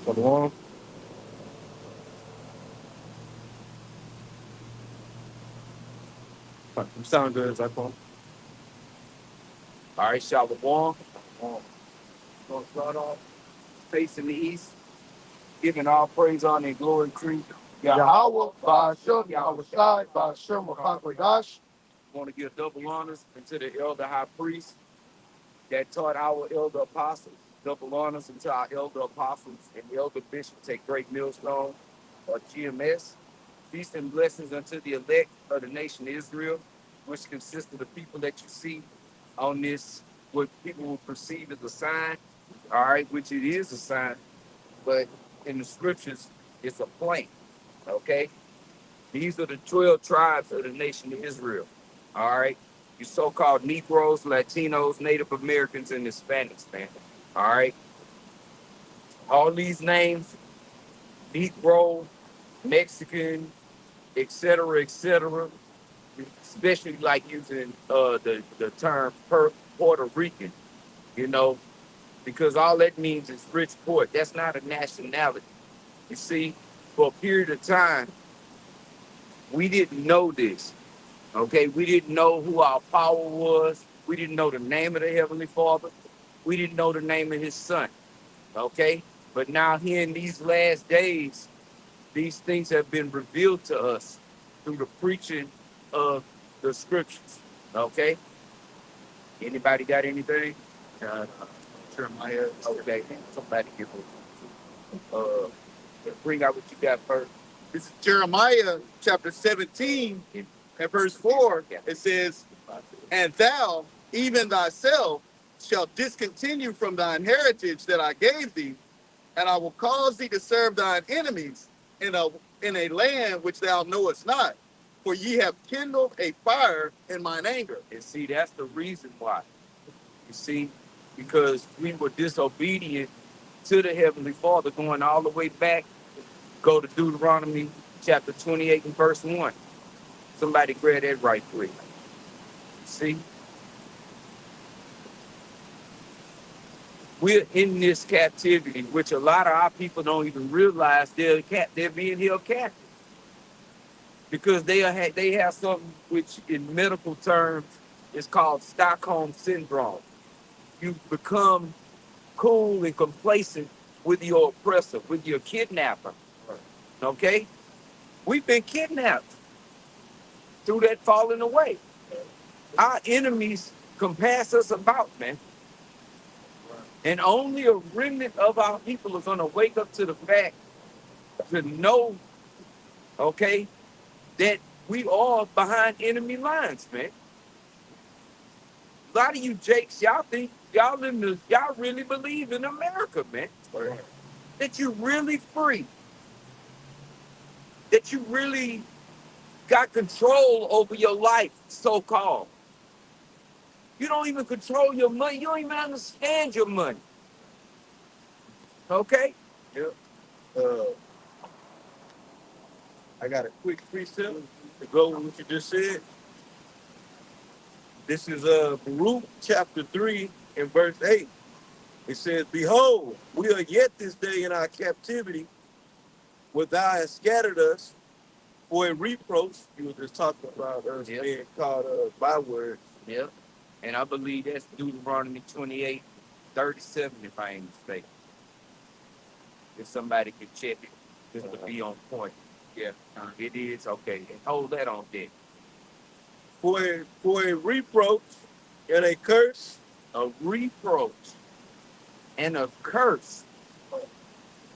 Shalom. You sound good, Zaquan. All right, Shalom. Gonna start off facing the east, giving all praise, honor, and glory to Yahweh, Ba'ashem, Yahweh Shai, Ba'ashem, Wachakodash. Want to give double honors to the elder high priest that taught our elder apostles. Double honors unto our elder apostles and elder bishops at Great Millstone or GMS. Peace and blessings unto the elect of the nation of Israel, which consists of the people that you see on this, what people will perceive as a sign, all right, which it is a sign, but in the scriptures, it's a plank, okay? These are the 12 tribes of the nation of Israel, all right? You so-called Negroes, Latinos, Native Americans, and Hispanics, man, all right? All these names, Negro, Mexican, et cetera, especially like using the term Puerto Rican, you know, because all that means is rich port. That's not a nationality. You see, for a period of time, we didn't know this. Okay, we didn't know who our power was. We didn't know the name of the Heavenly Father. We didn't know the name of His Son. Okay, but now here in these last days, these things have been revealed to us through the preaching of the scriptures. Okay, anybody got anything? Uh, Jeremiah. Okay, somebody give bring out what you got first. This is Jeremiah chapter 17 and verse 4. It says, "And thou, even thyself, shalt discontinue from thine heritage that I gave thee, and I will cause thee to serve thine enemies in a land which thou knowest not. For ye have kindled a fire in mine anger." And see, that's the reason why. You see, because we were disobedient to the Heavenly Father, going all the way back. Go to Deuteronomy chapter 28 and verse 1. Somebody grab that right quick. See, we're in this captivity, which a lot of our people don't even realize they're being held captive because they have something which in medical terms is called Stockholm syndrome. You become cool and complacent with your oppressor, with your kidnapper. Okay, we've been kidnapped through that falling away. Our enemies compass us about, man. And only a remnant of our people are going to wake up to the fact to know, okay, that we are behind enemy lines, man. A lot of you jakes, y'all think y'all really believe in America, man. That you really free. That you really got control over your life, so-called. You don't even control your money. You don't even understand your money. Okay? Yep. Uh, I got a quick precept to go with what you just said. This is Baruch chapter 3 and verse 8. It says, "Behold, we are yet this day in our captivity, where thou hast scattered us for a reproach." You were just talking about us being called bywords. Yep. And I believe that's Deuteronomy 28:37, if I ain't mistaken. If somebody can check it, just to be on point. Yeah, it is. Okay. And hold that on deck. For a reproach and a curse. A reproach and a curse.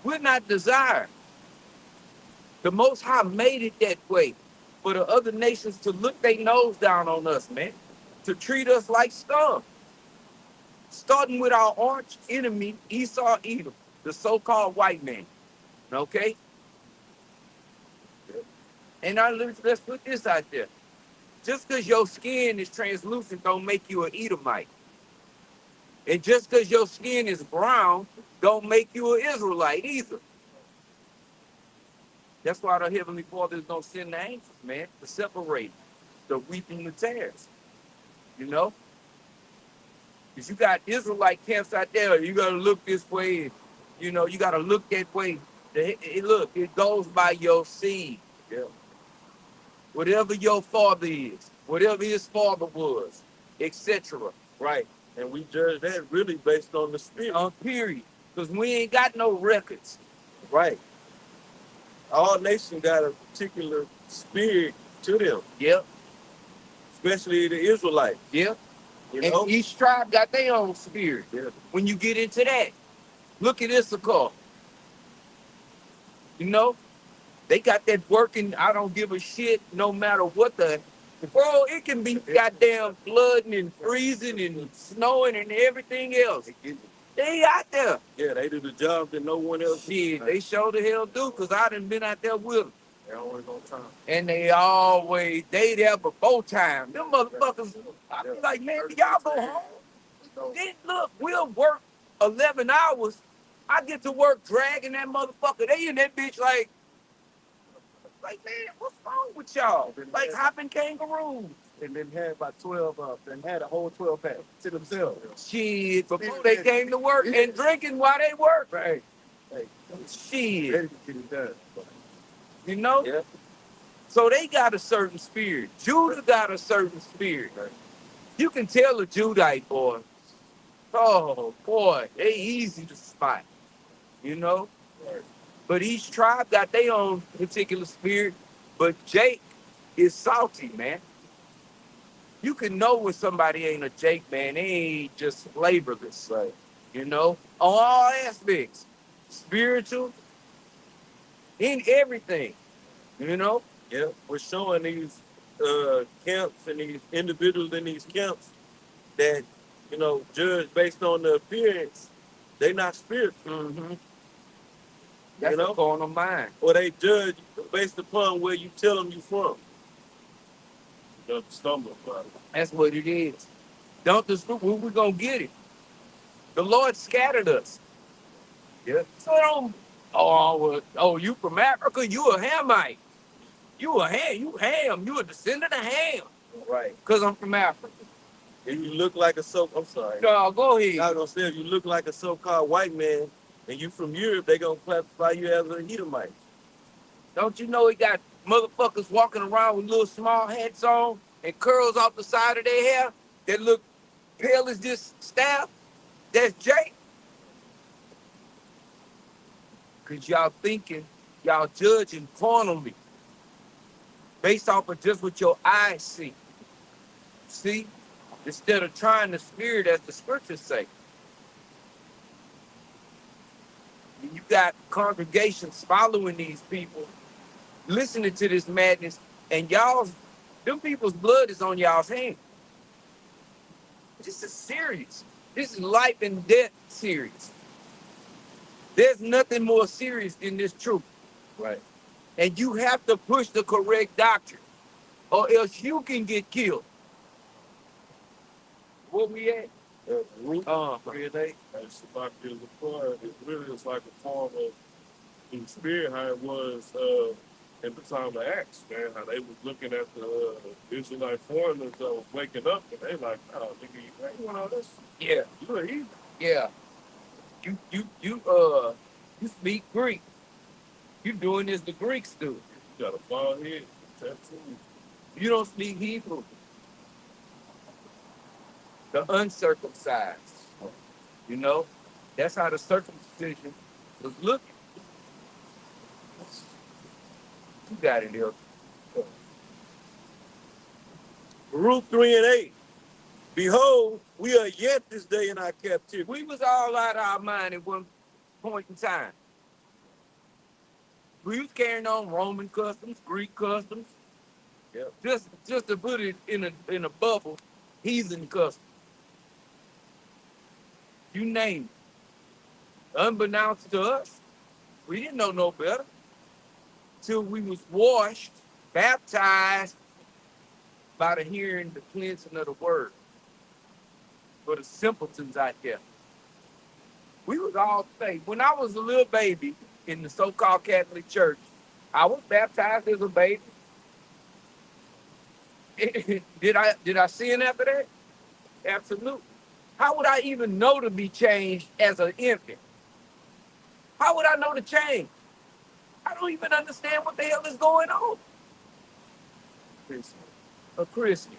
We're not desired. The Most High made it that way for the other nations to look their nose down on us, man. To treat us like scum. Starting with our arch enemy, Esau Edom, the so-called white man. Okay? And now let's put this out there. Just because your skin is translucent don't make you an Edomite. And just because your skin is brown don't make you an Israelite either. That's why the Heavenly Father is going to send the angels, man, to separate the wheat from the tares. You know? Because you got Israelite camps out there, you got to look this way. You know, you got to look that way. Look, it goes by your seed. Yeah. Whatever your father is, whatever his father was, etc. Right. And we judge that really based on the spirit. Period. Because we ain't got no records. Right. All nations got a particular spirit to them. Yep. Especially the Israelites. Yep. You and know? each tribe got their own spirit. Yeah. When you get into that, look at Issachar. You know, they got that working. I don't give a shit no matter what the. Bro, it can be goddamn flooding and freezing and snowing and everything else. They out there. Yeah, they do the job that no one else Shit, they sure the hell do, because I done been out there with them. They always on time. And they there before time. Them motherfuckers, I be like, man, y'all go home. Then look, we'll work 11 hours. I get to work dragging that motherfucker. They in that bitch like, man, what's wrong with y'all? Like hopping kangaroos. And then had about 12 of them, had a whole 12 pack to themselves. Shit, before they came to work and drinking while they work. Right. Hey, shit. Ready to get it done. You know? Yeah. So they got a certain spirit. Judah got a certain spirit. Right. You can tell a Judite, boy. Oh, boy, they easy to spot. You know? Right. But each tribe got their own particular spirit. But Jake is salty, man. You can know when somebody ain't a Jake, man. They ain't just flavorless. Right. You know? On all aspects. Spiritual. In everything. You know? Yeah. We're showing these camps and these individuals in these camps that, you know, judge based on the appearance, they not spiritual. Mm-hmm. That's a carnal mind. Or they judge based upon where you tell them you from. You stumble upon it. That's what it is. Don't dispute. Where we gonna get it? The Lord scattered us. Yeah. So don't. You from Africa? You a Hamite? You a Ham? You Ham? You a descendant of Ham? Right. Cause I'm from Africa. If you look like I'm sorry. No, go ahead. I was gonna say if you look like a so-called white man and you from Europe, they gonna classify you as a Edomite. Don't you know he got motherfuckers walking around with little small hats on and curls off the side of their hair that look pale as this staff? That's Jake. Cause y'all thinking, y'all judging carnally based off of just what your eyes see. See? Instead of trying the spirit as the scriptures say. And you got congregations following these people, listening to this madness, and them people's blood is on y'all's hands. This is serious. This is life and death serious. There's nothing more serious than this truth. Right. And you have to push the correct doctrine, or else you can get killed. Where we at? Root 3 and 8. It's like it really is like a form of in spirit how it was in the time of Acts, man. How they was looking at the Israelite foreigners that was waking up and they like, oh, nigga, you ain't want all this. Yeah. You a heathen. Yeah. You speak Greek. You doing this the Greeks do. You got a bald head, tattoo. You don't speak Hebrew. The uncircumcised. You know? That's how the circumcision was looking. You got it, here. Ruth 3 and 8. Behold, we are yet this day in our captivity. We was all out of our mind at one point in time. We was carrying on Roman customs, Greek customs. Yep. Just to put it in a bubble, heathen customs. You name it. Unbeknownst to us, we didn't know no better. Till we was washed, baptized by the hearing, the cleansing of the word. For the simpletons out there. We was all saved. When I was a little baby in the so-called Catholic Church, I was baptized as a baby. Did I sin after that? Absolutely. How would I even know to be changed as an infant? How would I know to change? I don't even understand what the hell is going on. A Christian.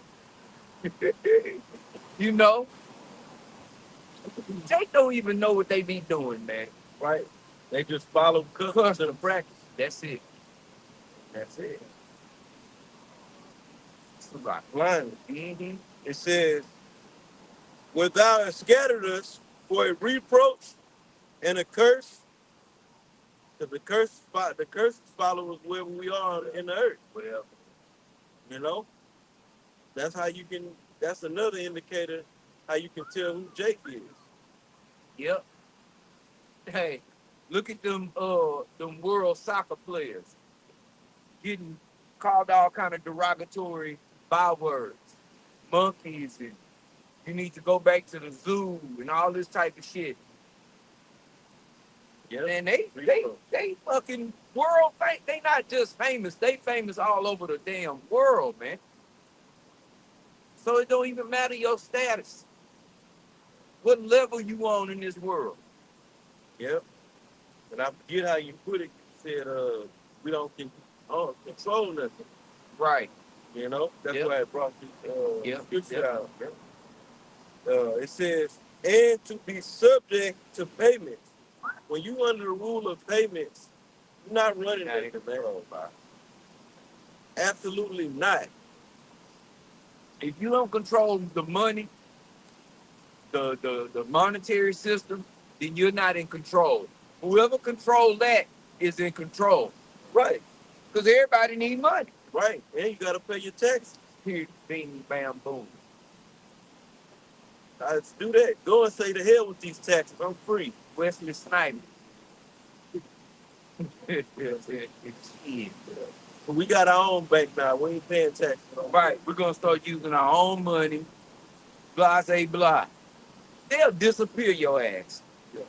You know, they don't even know what they be doing, man. Right. They just follow Custom practice. That's it. That's it. It's about Blind. mm-hmm. It says, "Where thou hast scattered us for a reproach and a curse," because the curse follows where we are in the earth. Well, You know, that's how you can. That's another indicator how you can tell who Jake is. yep. Hey, look at them world soccer players getting called all kind of derogatory bywords. Monkeys, and you need to go back to the zoo and all this type of shit. Yeah, And they fucking world they not just famous, they famous all over the damn world, man. So it don't even matter your status. What level you on in this world. Yep. And I forget how you put it. You said, we don't control nothing. Right. You know, that's Yep. why it brought this scripture Yep. out. It says, and to be subject to payments. When you under the rule of payments, you're not running anything, man. Absolutely not. If you don't control the money, the monetary system, then you're not in control. Whoever controls that is in control. Right. Because everybody need money. Right. And you got to pay your taxes. Here, bing, bam, boom. Let's do that. Go and say to hell with these taxes. I'm free. Wesley Snipes. But we got our own bank now. We ain't paying taxes. Right. We're going to start using our own money. Blah, say, blah. They'll disappear your ass. Yeah.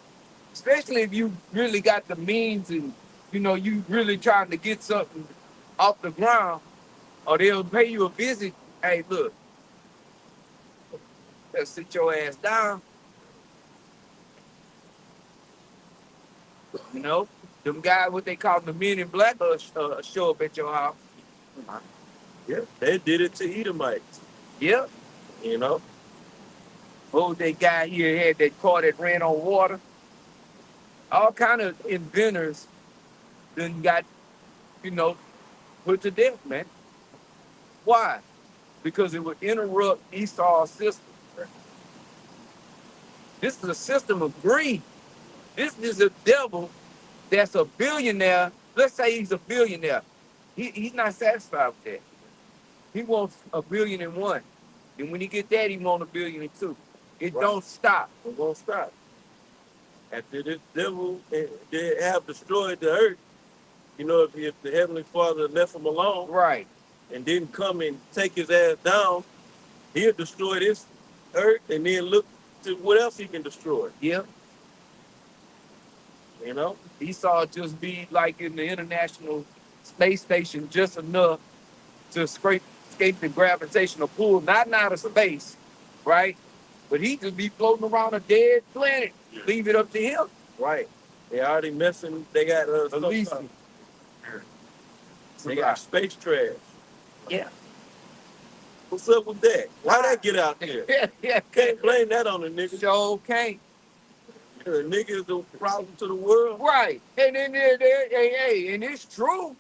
Especially if you really got the means and, you really trying to get something off the ground, or they'll pay you a visit. Hey, look, they'll sit your ass down. Them guys, what they call the men in black, show up at your house. Yeah, they did it to Edomites. Yep. You know? Oh, that guy here had that car that ran on water. All kind of inventors then got, put to death, man. Why? Because it would interrupt Esau's system. This is a system of greed. This is a devil that's a billionaire. Let's say he's a billionaire. He's not satisfied with that. He wants $1,000,000,001. And when he get that, he wants $1,000,000,002. It Right. don't stop. It won't stop. After this devil, they have destroyed the earth. If the Heavenly Father left him alone, Right. and didn't come and take his ass down, he'll destroy this earth and then look to what else he can destroy. Yep. You know? Esau just be like in the International Space Station just enough to escape the gravitational pull, not out of space, right? But he just be floating around a dead planet. Yeah. Leave it up to him. Right. They already messing. They got they got space trash. Yeah. What's up with that? Why that get out there? Yeah. Can't blame that on the nigga. Sure can't. The nigga is the problem to the world. Right. And then hey, and it's true.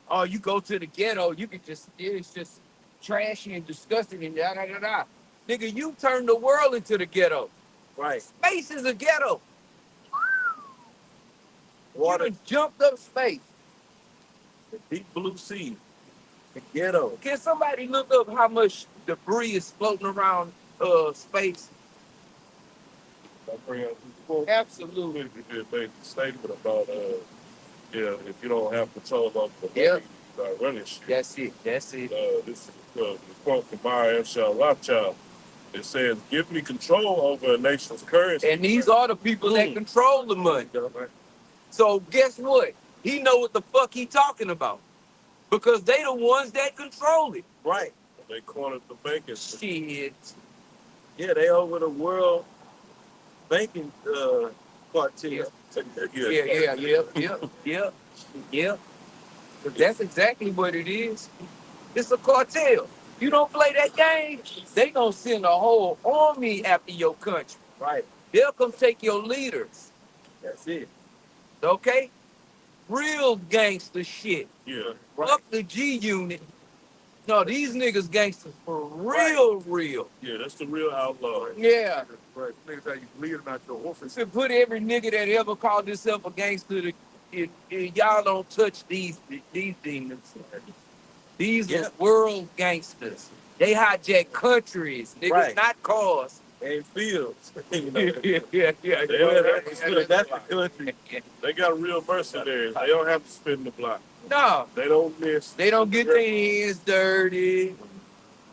Oh, you go to the ghetto, you can it's just trashy and disgusting and da da da da. Nigga, you turn the world into the ghetto. Right. Space is a ghetto. Water. You done jumped up space. The deep blue sea. The ghetto. Can somebody look up how much debris is floating around space? Absolutely. You did make the statement about if you don't have control of the money, Yeah. you start running shit. That's it. That's it. This is the quote from Maya Child. It says, "Give me control over a nation's currency." And these are the people that control the money. So guess what? He know what the fuck he talking about. Because they the ones that control it. Right. They cornered the banking system. Shit. Yeah, they over the world banking cartel. Yeah. 'Cause that's exactly what it is. It's a cartel. You don't play that game, they gonna send a whole army after your country. Right. They'll come take your leaders. That's it. Okay? Real gangster shit. Yeah. Right. Fuck the G unit. No, these niggas gangsters for real, real. Yeah, that's the real outlaw. Yeah. Right. Niggas how you bleed them out your orphans. To put every nigga that ever called himself a gangster, y'all don't touch these demons. These are world gangsters. They hijack countries, niggas, Right. not cars. And fields. You know, Yeah. that's the country. They got real mercenaries. They don't have to spin the block. No, They don't miss. they don't get their hands dirty.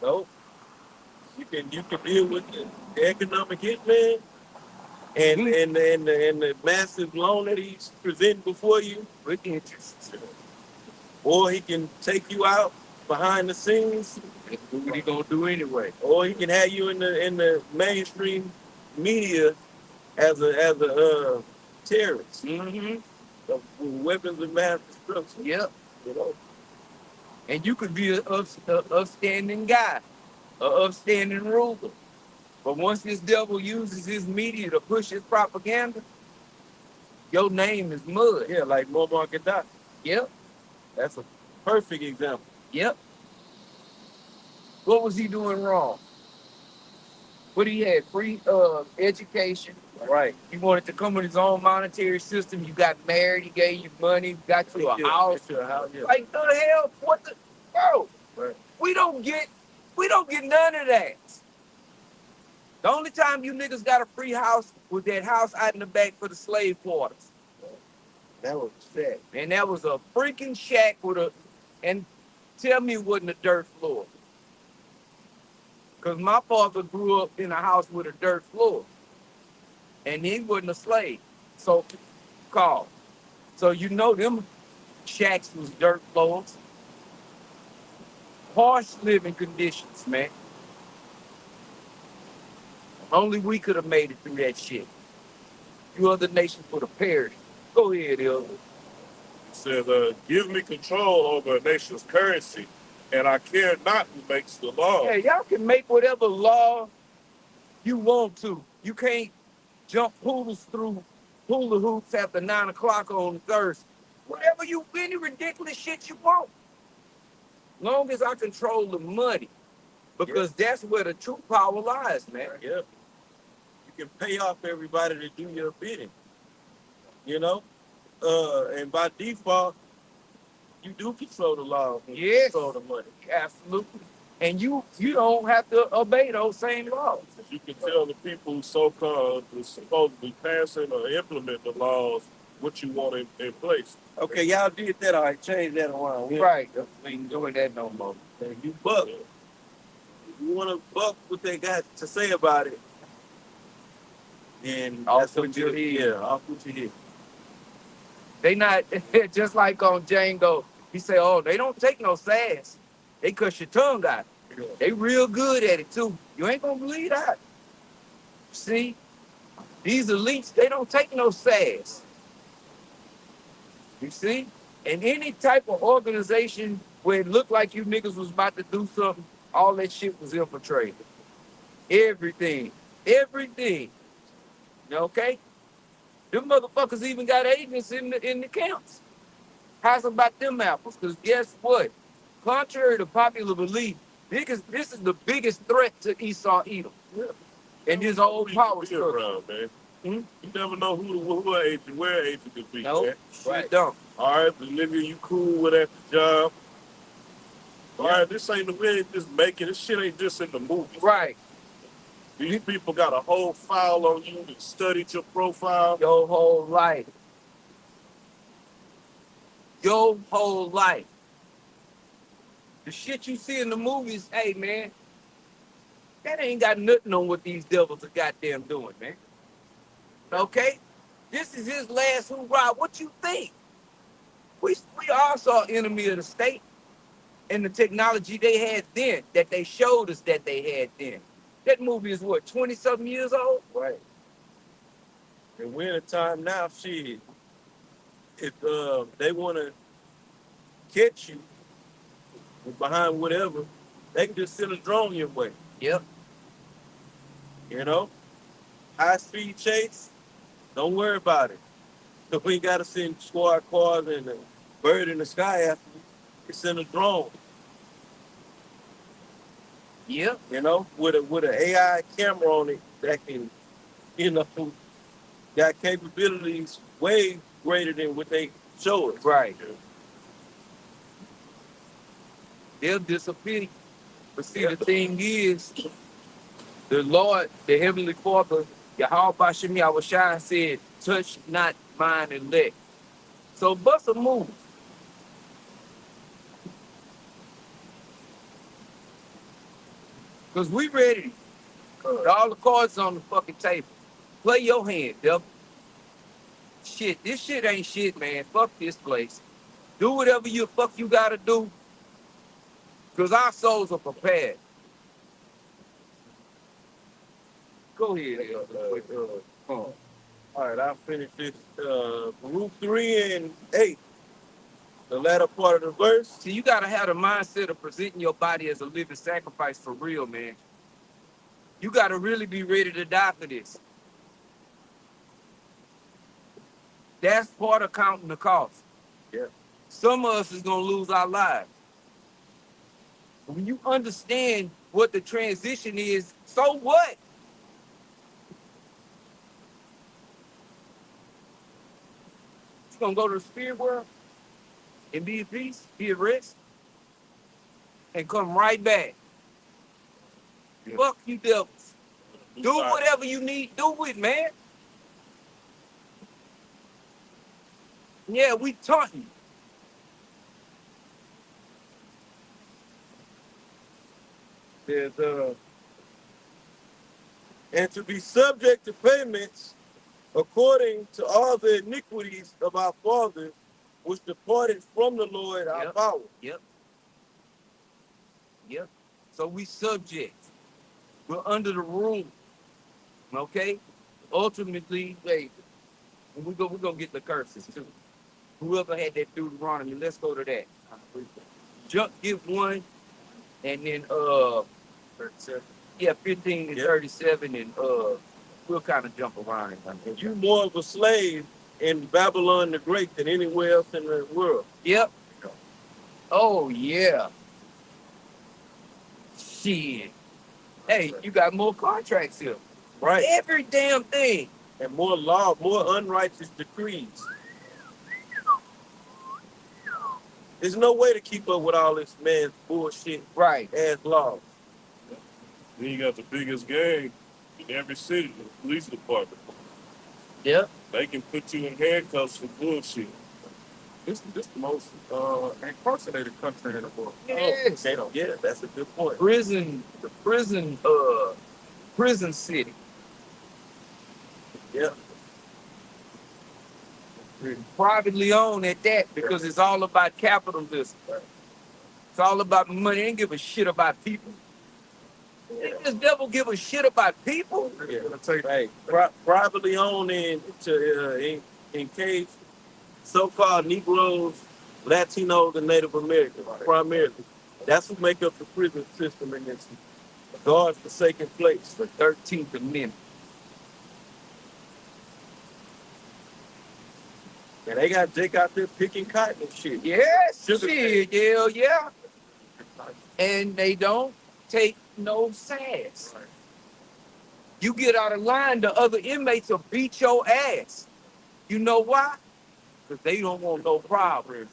Nope. You can deal with the economic hitman and the massive loan that he's presenting before you, With interest. or he can take you out behind the scenes, That's what he gonna do anyway. or he can have you in the mainstream media as a terrorist Mm-hmm. with weapons of mass destruction. Yep. You know, And you could be an upstanding guy, an upstanding ruler. But once this devil uses his media to push his propaganda, your name is mud. yeah, like Muammar Gaddafi. Yep. That's a perfect example. Yep. What was he doing wrong? What he had? Free education. Right. He wanted to come with his own monetary system. You got married, he gave you money, got you a house. Yeah. Like the hell? What the bro? Right. We don't get none of that. The only time you niggas got a free house was that house out in the back for the slave quarters. That was sad. And that was a freaking shack and tell me it wasn't a dirt floor. Because my father grew up in a house with a dirt floor. And he wasn't a slave. So called. So you know them shacks was dirt floors. Harsh living conditions, man. Only we could have made it through that shit. You other nations would have perished. Go ahead, Elder. Said, give me control over a nation's currency, and I care not who makes the law. Yeah, y'all can make whatever law you want to. You can't jump poodles through hula hoops after 9 o'clock on Thursday. Whatever any ridiculous shit you want. Long as I control the money. Because that's where the true power lies, man. Yep. You can pay off everybody to do your bidding. You know? And by default, you do control the law. Yes. Control the money. Absolutely. And you don't have to obey those same laws. You can tell the people who so-called is supposedly passing or implement the laws what you want in place. Okay, y'all did that. All right, change that around. Yeah. Right. We ain't doing that no more. You buck. You want to buck what they got to say about it. And Off that's what with your you head. Yeah, off with your head. They not, just like on Django, he say, oh, they don't take no sass. They cuss your tongue out. Yeah. They real good at it too. You ain't gonna believe that. See, these elites, they don't take no sass. You see? And any type of organization where it looked like you niggas was about to do something, all that shit was infiltrated. Everything. Okay? Them motherfuckers even got agents in the camps. How's about them apples? Because guess what? Contrary to popular belief, this is the biggest threat to Esau Edom. Yeah. And his old power Be structure. around, man. Hmm? You never know who an agent, where an agent could be. No, Man. right. Don't. All right, Olivia, you cool with that job? All right, this ain't the way it's just making. This shit ain't just in the movies. Right. These people got a whole file on you that studied your profile. Your whole life. Your whole life. The shit you see in the movies, hey, man, that ain't got nothing on what these devils are goddamn doing, man. Okay? This is his last hoorah. What you think? We all saw Enemy of the State and the technology they had then that they showed us that they had then. That movie is what, 20-something years old? Right. And we're in a time now, shit. If they want to catch you behind whatever, they can just send a drone your way. Yep. You know, high speed chase. Don't worry about it. Cause we ain't gotta send squad cars and a bird in the sky after you. You send a drone. Yep. You know, with an AI camera on it that can, you know, got capabilities way greater than what they show us. Right. They'll disappear. But see, the thing is, the Lord, the Heavenly Father, Yahweh Bashem Yahushua said, touch not mine elect. So bust a move. Because we ready. All the cards on the fucking table. Play your hand, devil. Shit, this shit ain't shit, man. Fuck this place. Do whatever you fuck you gotta do. Because our souls are prepared. Go ahead, All right, I'll finish this. Root 3 and 8, the latter part of the verse. See, you gotta have the mindset of presenting your body as a living sacrifice for real, man. You gotta really be ready to die for this. That's part of counting the cost. Yeah. Some of us is gonna lose our lives. When you understand what the transition is, so what? You gonna go to the spirit world and be at peace, be at rest, and come right back. Yeah. Fuck you devils. Do whatever you need, do it, man. Yeah, we taught you. There's and to be subject to payments according to all the iniquities of our fathers, which departed from the Lord our power. Yep. Yep. So we subject. We're under the rule. Okay? Ultimately, wait, we're gonna get the curses too. Whoever had that Deuteronomy, let's go to that. Jump, give one, and then 37. yeah, 15 and 37, and we'll kind of jump around it. You more of a slave in Babylon the Great than anywhere else in the world. Yep. Oh yeah. Shit. Hey, you got more contracts here. Right. Every damn thing. And more law, more unrighteous decrees. There's no way to keep up with all this man's bullshit Right. ass laws. Then you got the biggest gang in every city, the police department. Yep. They can put you in handcuffs for bullshit. This the most incarcerated country in the world. Yes. They don't. Yeah, that's a good point. Prison city. Yeah. Privately owned at that, because it's all about capitalism. It's all about money. They ain't give a shit about people. This devil give a shit about people. Yeah. Hey, privately owned in cage so-called Negroes, Latinos, and Native Americans, primarily. That's who make up the prison system in this God-forsaken place. The 13th Amendment. And they got Jake out there picking cotton and shit. Yes, shit, yeah. And they don't take no sass. You get out of line, the other inmates will beat your ass. You know why? Because they don't want no problems.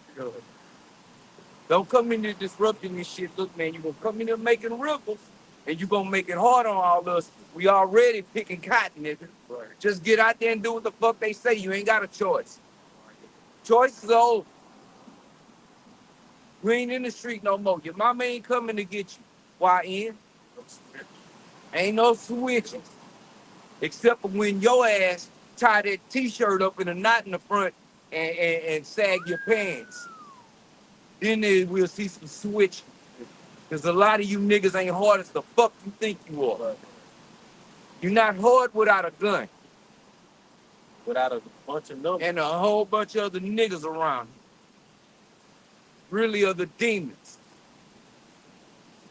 Don't come in there disrupting this shit. Look, man, you're going to come in there making ripples, and you're going to make it hard on all of us. We already picking cotton, nigga. Right. Just get out there and do what the fuck they say. You ain't got a choice. Choice is over. We ain't in the street no more. Your mama ain't coming to get you. Why, in? Ain't no switches. Except for when your ass tie that t-shirt up in a knot in the front and sag your pants. Then we'll see some switch. Because a lot of you niggas ain't hard as the fuck you think you are. You're not hard without a gun. without a bunch of numbers. And a whole bunch of other niggas around him. Really other demons.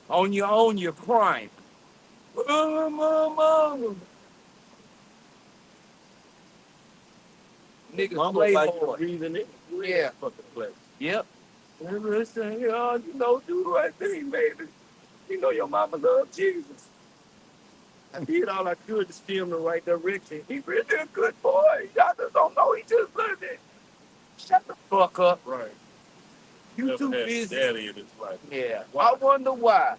On your own, you're crying. Mama. Niggas Mama play like hard. breathing it. Yeah. Fucking place. Yep. And listen, you know, do the right thing, baby. You know your mama loves Jesus. I did all I could to steer him in the right direction. He really a good boy. Y'all just don't know he just lived it. Shut the fuck up. Right. You Never too had busy. daddy in his life. Yeah. I wonder why.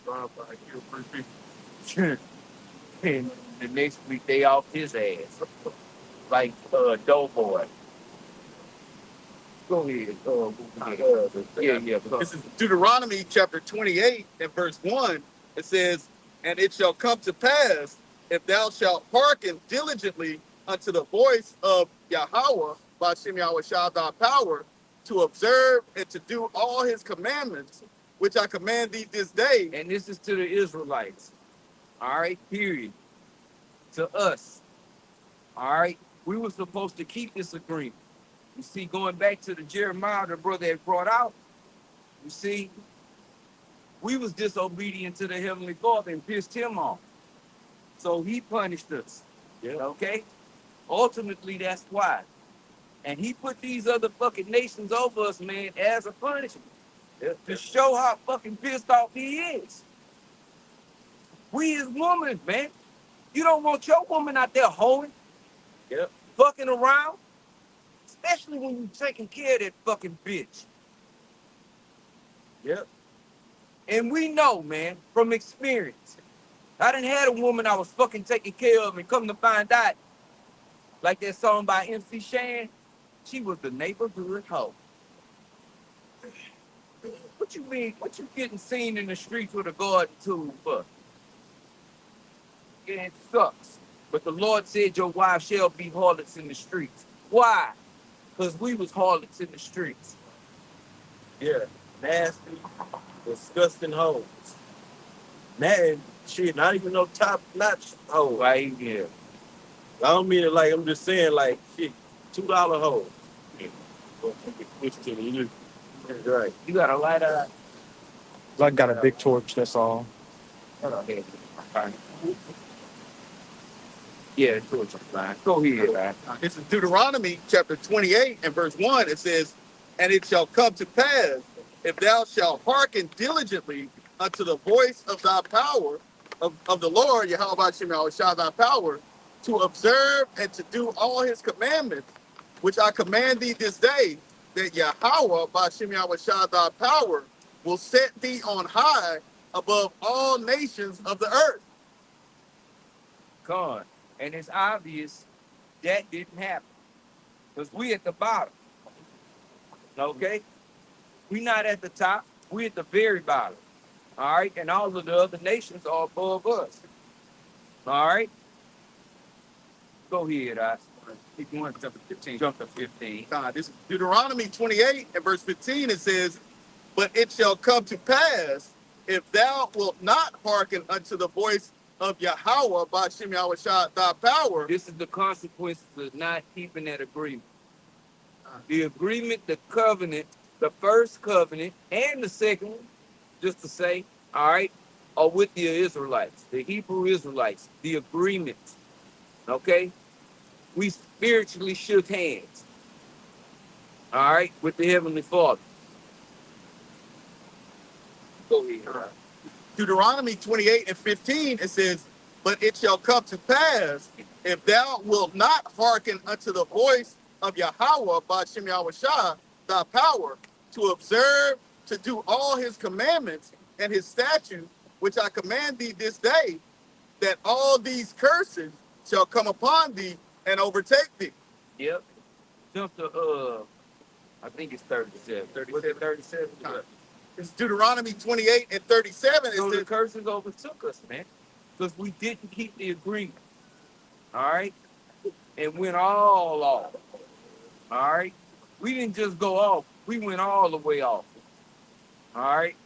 Drive by, kill 3 people. And the next week they off his ass. Like Doughboy. Go ahead. Yeah. This is Deuteronomy chapter 28 and verse 1. It says, and it shall come to pass, if thou shalt hearken diligently unto the voice of Yahweh, Ba'ashem Yahweh Shah thy power, to observe and to do all his commandments, which I command thee this day. And this is to the Israelites. All right, period. To us. All right. We were supposed to keep this agreement. You see, going back to the Jeremiah the brother had brought out, you see, we was disobedient to the Heavenly Father and pissed him off. So he punished us. Yeah. Okay? Ultimately, that's why. And he put these other fucking nations over us, man, as a punishment. Yeah. To show how fucking pissed off he is. We as women, man. You don't want your woman out there hoeing, Yep. fucking around. Especially when you taking care of that fucking bitch. Yep. And we know, man, from experience. I done had a woman I was fucking taking care of and come to find out, like that song by MC Shan, she was the neighborhood hoe. What you mean? What you getting seen in the streets with a garden tool for? Yeah, it sucks. But the Lord said your wife shall be harlots in the streets. Why? Because we was harlots in the streets. Yeah. Nasty, disgusting hoes. Man, shit, not even no top-notch hoes. Right? Yeah. I don't mean it like, I'm just saying like, shit, $2 hoes. Yeah. Well, push to the right. You got a lighter? I got a big torch, that's all. Yeah, torch is fine. Go ahead, man. This is Deuteronomy chapter 28 and verse 1. It says, and it shall come to pass, if thou shalt hearken diligently unto the voice of thy power, of the Lord, Yahweh Ba'ashem Yahweh Shah thy power, to observe and to do all his commandments, which I command thee this day, that Yahweh Ba'ashem Yahweh Shah thy power will set thee on high above all nations of the earth. God. And it's obvious that didn't happen. Because we at the bottom. Okay? We not at the top. We at the very bottom. All right? And all of the other nations are above us. All right? Go ahead, I. Keep going, jump to 15. Jump to 15. This is Deuteronomy 28 and verse 15. It says, but it shall come to pass, if thou wilt not hearken unto the voice of Yahweh, Ba'ashem Yahweh Shah thy power. This is the consequences of not keeping that agreement. The agreement, the covenant, the first covenant, and the second one, just to say, all right, are with the Israelites, the Hebrew Israelites, the agreement. Okay? We spiritually shook hands. All right, with the Heavenly Father. Go ahead. Deuteronomy 28 and 15, it says, but it shall come to pass, if thou wilt not hearken unto the voice of Yahweh, Ba'ashem Yahweh Shah, thy power, to observe, to do all his commandments and his statutes, which I command thee this day, that all these curses shall come upon thee and overtake thee. Yep. Jump to, I think it's 37. 37? 37? It's Deuteronomy 28 and 37. So It the says, curses overtook us, man. Because we didn't keep the agreement. All right? And went all off. All right? We didn't just go off. We went all the way off. All right?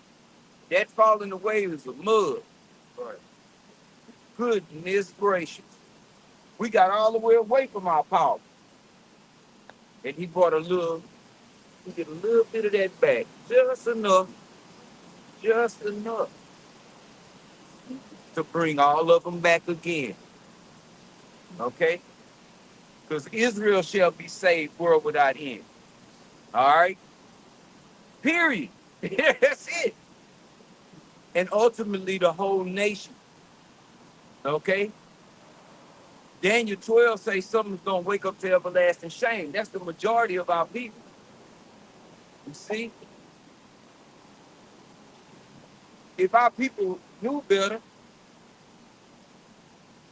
That falling away was a mud. Right. Goodness gracious. We got all the way away from our power. And he brought we get a little bit of that back. Just enough to bring all of them back again. Okay? Because Israel shall be saved, world without end. All right? Period. That's it. And ultimately the whole nation. Okay? Daniel 12 says something's going to wake up to everlasting shame. That's the majority of our people. You see? If our people knew better,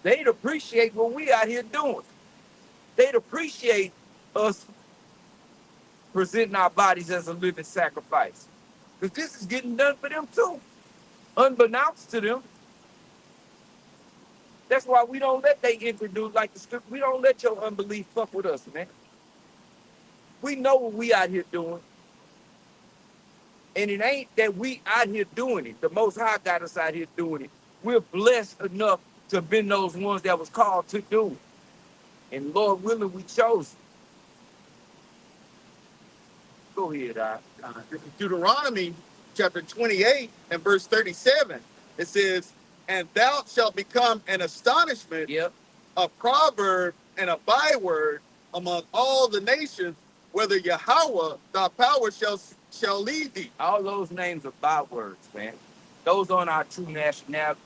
they'd appreciate what we out here doing. They'd appreciate us presenting our bodies as a living sacrifice. Because this is getting done for them too. Unbeknownst to them. That's why we don't let they introduce like the script. We don't let your unbelief fuck with us, man. We know what we out here doing. And it ain't that we out here doing it. The Most High got us out here doing it. We're blessed enough to have been those ones that was called to do it. And Lord willing, we chose it. Go ahead, This is Deuteronomy chapter 28 and verse 37. It says, and thou shalt become an astonishment, Yep. a proverb, and a byword among all the nations, whether Yahweh, thy power, shall lead thee. All those names are bywords, man. Those aren't our true nationality.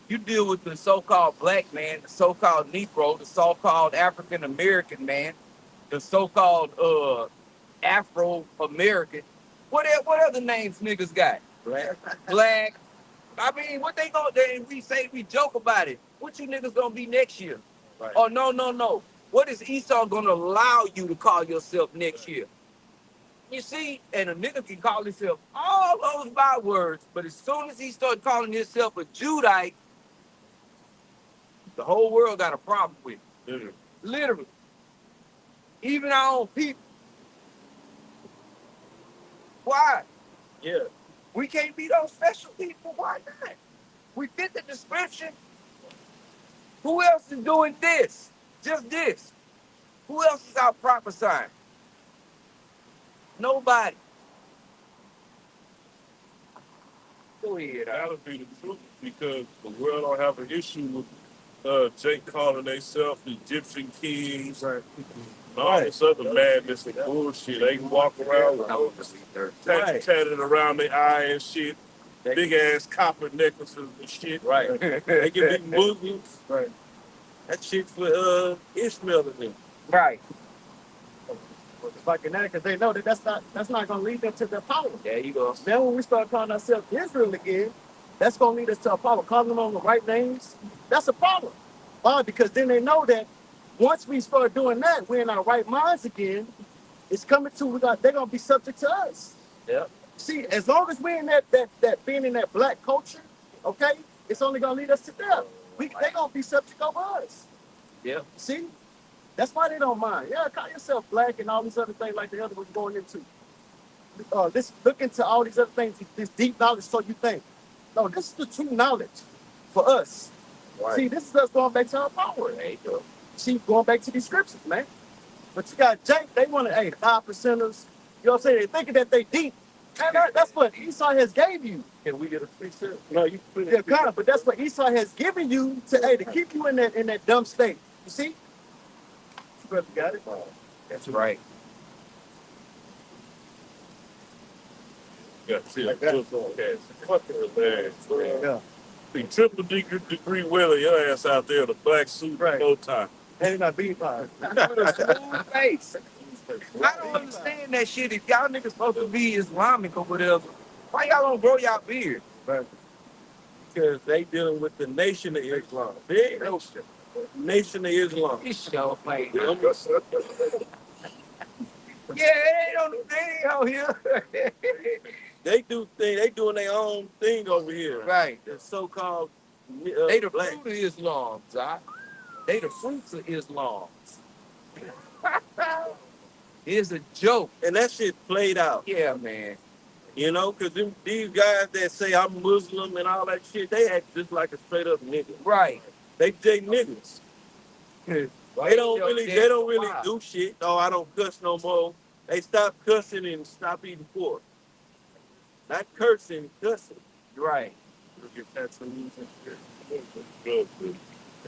You deal with the so-called black man, the so-called Negro, the so-called African American man, the so-called Afro-American. What other names niggas got? Black. I mean, what they gonna do? We joke about it. What you niggas gonna be next year? Right. Oh, no. What is Esau gonna allow you to call yourself next year? You see, and a nigga can call himself all those bywords, but as soon as he started calling himself a Judite, the whole world got a problem with it. Literally. Even our own people. Why? Yeah. We can't be those special people. Why not? We fit the description. Who else is doing this? Just this. Who else is out prophesying? Nobody. Go ahead. That'll be the truth because the world don't have an issue with Jake calling themselves the Egyptian kings and all this other madness and bullshit. They can walk around with tatted around their eye and shit, big ass copper necklaces and shit. Right. They can be Muslims. Right. That shit for Ishmael and them. Right. It's like that because they know that that's not going to lead them to their power. There you go. Then when we start calling ourselves Israel again, that's going to lead us to a power. Calling them on the right names, that's a problem. Why? Because then they know that once we start doing that, we're in our right minds again. It's coming to they're going to be subject to us. Yeah. See, as long as we're in that being in that black culture, okay, it's only going to lead us to them. They're going to be subject over us. Yeah. See? That's why they don't mind. Yeah, call yourself black and all these other things like the other was going into. Look into all these other things, this deep knowledge so you think. No, this is the true knowledge for us. Right. See, this is us going back to our power. There you go. See, going back to these scriptures, man. But you got Jake, they want to, 5%ers. You know what I'm saying? They're thinking that they deep. And that's what Esau has gave you. Can we get a preset? No, you finish. Yeah, kind of, but that's what Esau has given you to keep you in that dumb state. You see? You got it? That's right. Got to like that. Fucking relax, man. Yeah. The triple degree weather, your ass out there in a black suit, Right. no time. And not being fine. With a smooth face. I don't understand that shit. If y'all niggas supposed to be Islamic or whatever, why y'all don't grow y'all beard? Right. Because they dealing with the nation of Islam. Big nation of Islam. This show, man. Yeah, They out here. they doing their own thing over here. Right. The so-called They the black. fruit of Islam, Zach. They the fruits of Islam. It's a joke. And that shit played out. Yeah, man. You know, because these guys that say I'm Muslim and all that shit, they act just like a straight up nigga. Right. They niggas. They don't really do shit. No, I don't cuss no more. They stop cussing and stop eating pork. Not cursing, cussing. Right. Get tattoos and shit.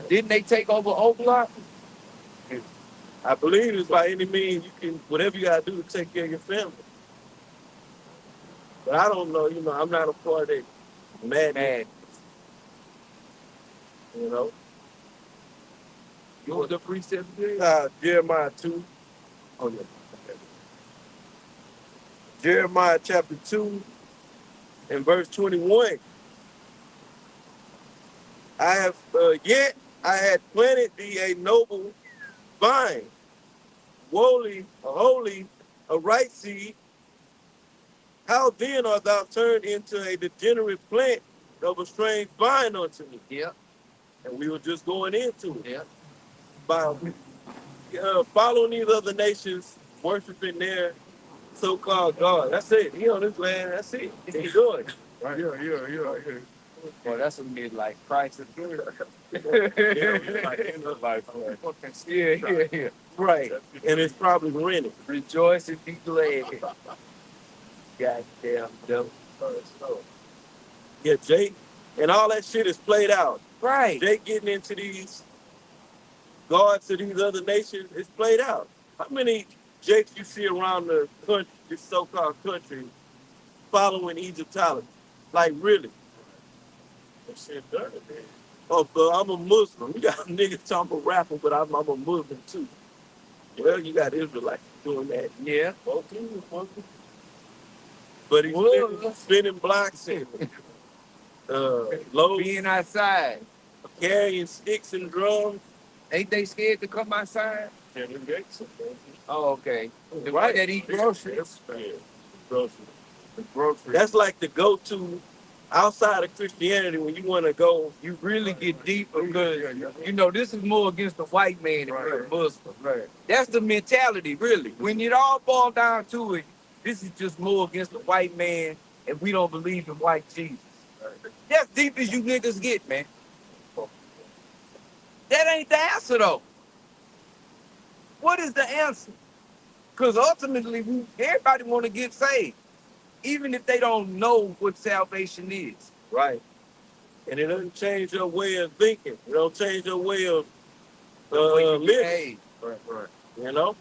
Didn't they take over Oakland? I believe it's by any means you can, whatever you gotta do to take care of your family. But I don't know, I'm not a part of that madness, you know. You was the precept there? Jeremiah 2. Oh, yeah. Okay. Jeremiah chapter 2 and verse 21. Yet I had planted thee a noble vine, holy, a right seed. How then art thou turned into a degenerate plant of a strange vine unto me? Yeah. And we were just going into it. Yeah. By following these other nations, worshiping their so-called God. That's it. He on this land. That's it. Enjoy it. Right. Yeah. Well, that's a midlife crisis. Yeah. Right. And it's probably rented. Rejoice and be glad. Goddamn devil. Yeah, Jake. And all that shit is played out. Right. Jake getting into these gods to these other nations is played out. How many Jakes you see around the country, this so-called country, following Egyptology? Like, really? That shit dirty, man. Oh, but I'm a Muslim. You got niggas talking about rapping, but I'm a Muslim too. Well, you got Israelites doing that. Yeah. But he's spinning blocks and loads, Being outside. carrying sticks and drums. Ain't they scared to come outside? Yeah, them Jakes. Oh, okay. The Right. one that eat groceries. Yeah, groceries. That's like the go-to outside of Christianity when you want to go. You really get deep because, this is more against the white man than the Muslim. Right. That's the mentality, really. When it all boils down to it, this is just more against the white man, and we don't believe in white Jesus. That's deep as you niggas get, man. That ain't the answer, though. What is the answer? Because ultimately, everybody want to get saved, even if they don't know what salvation is. Right. And it doesn't change your way of thinking. It don't change your way of living. Right. You know?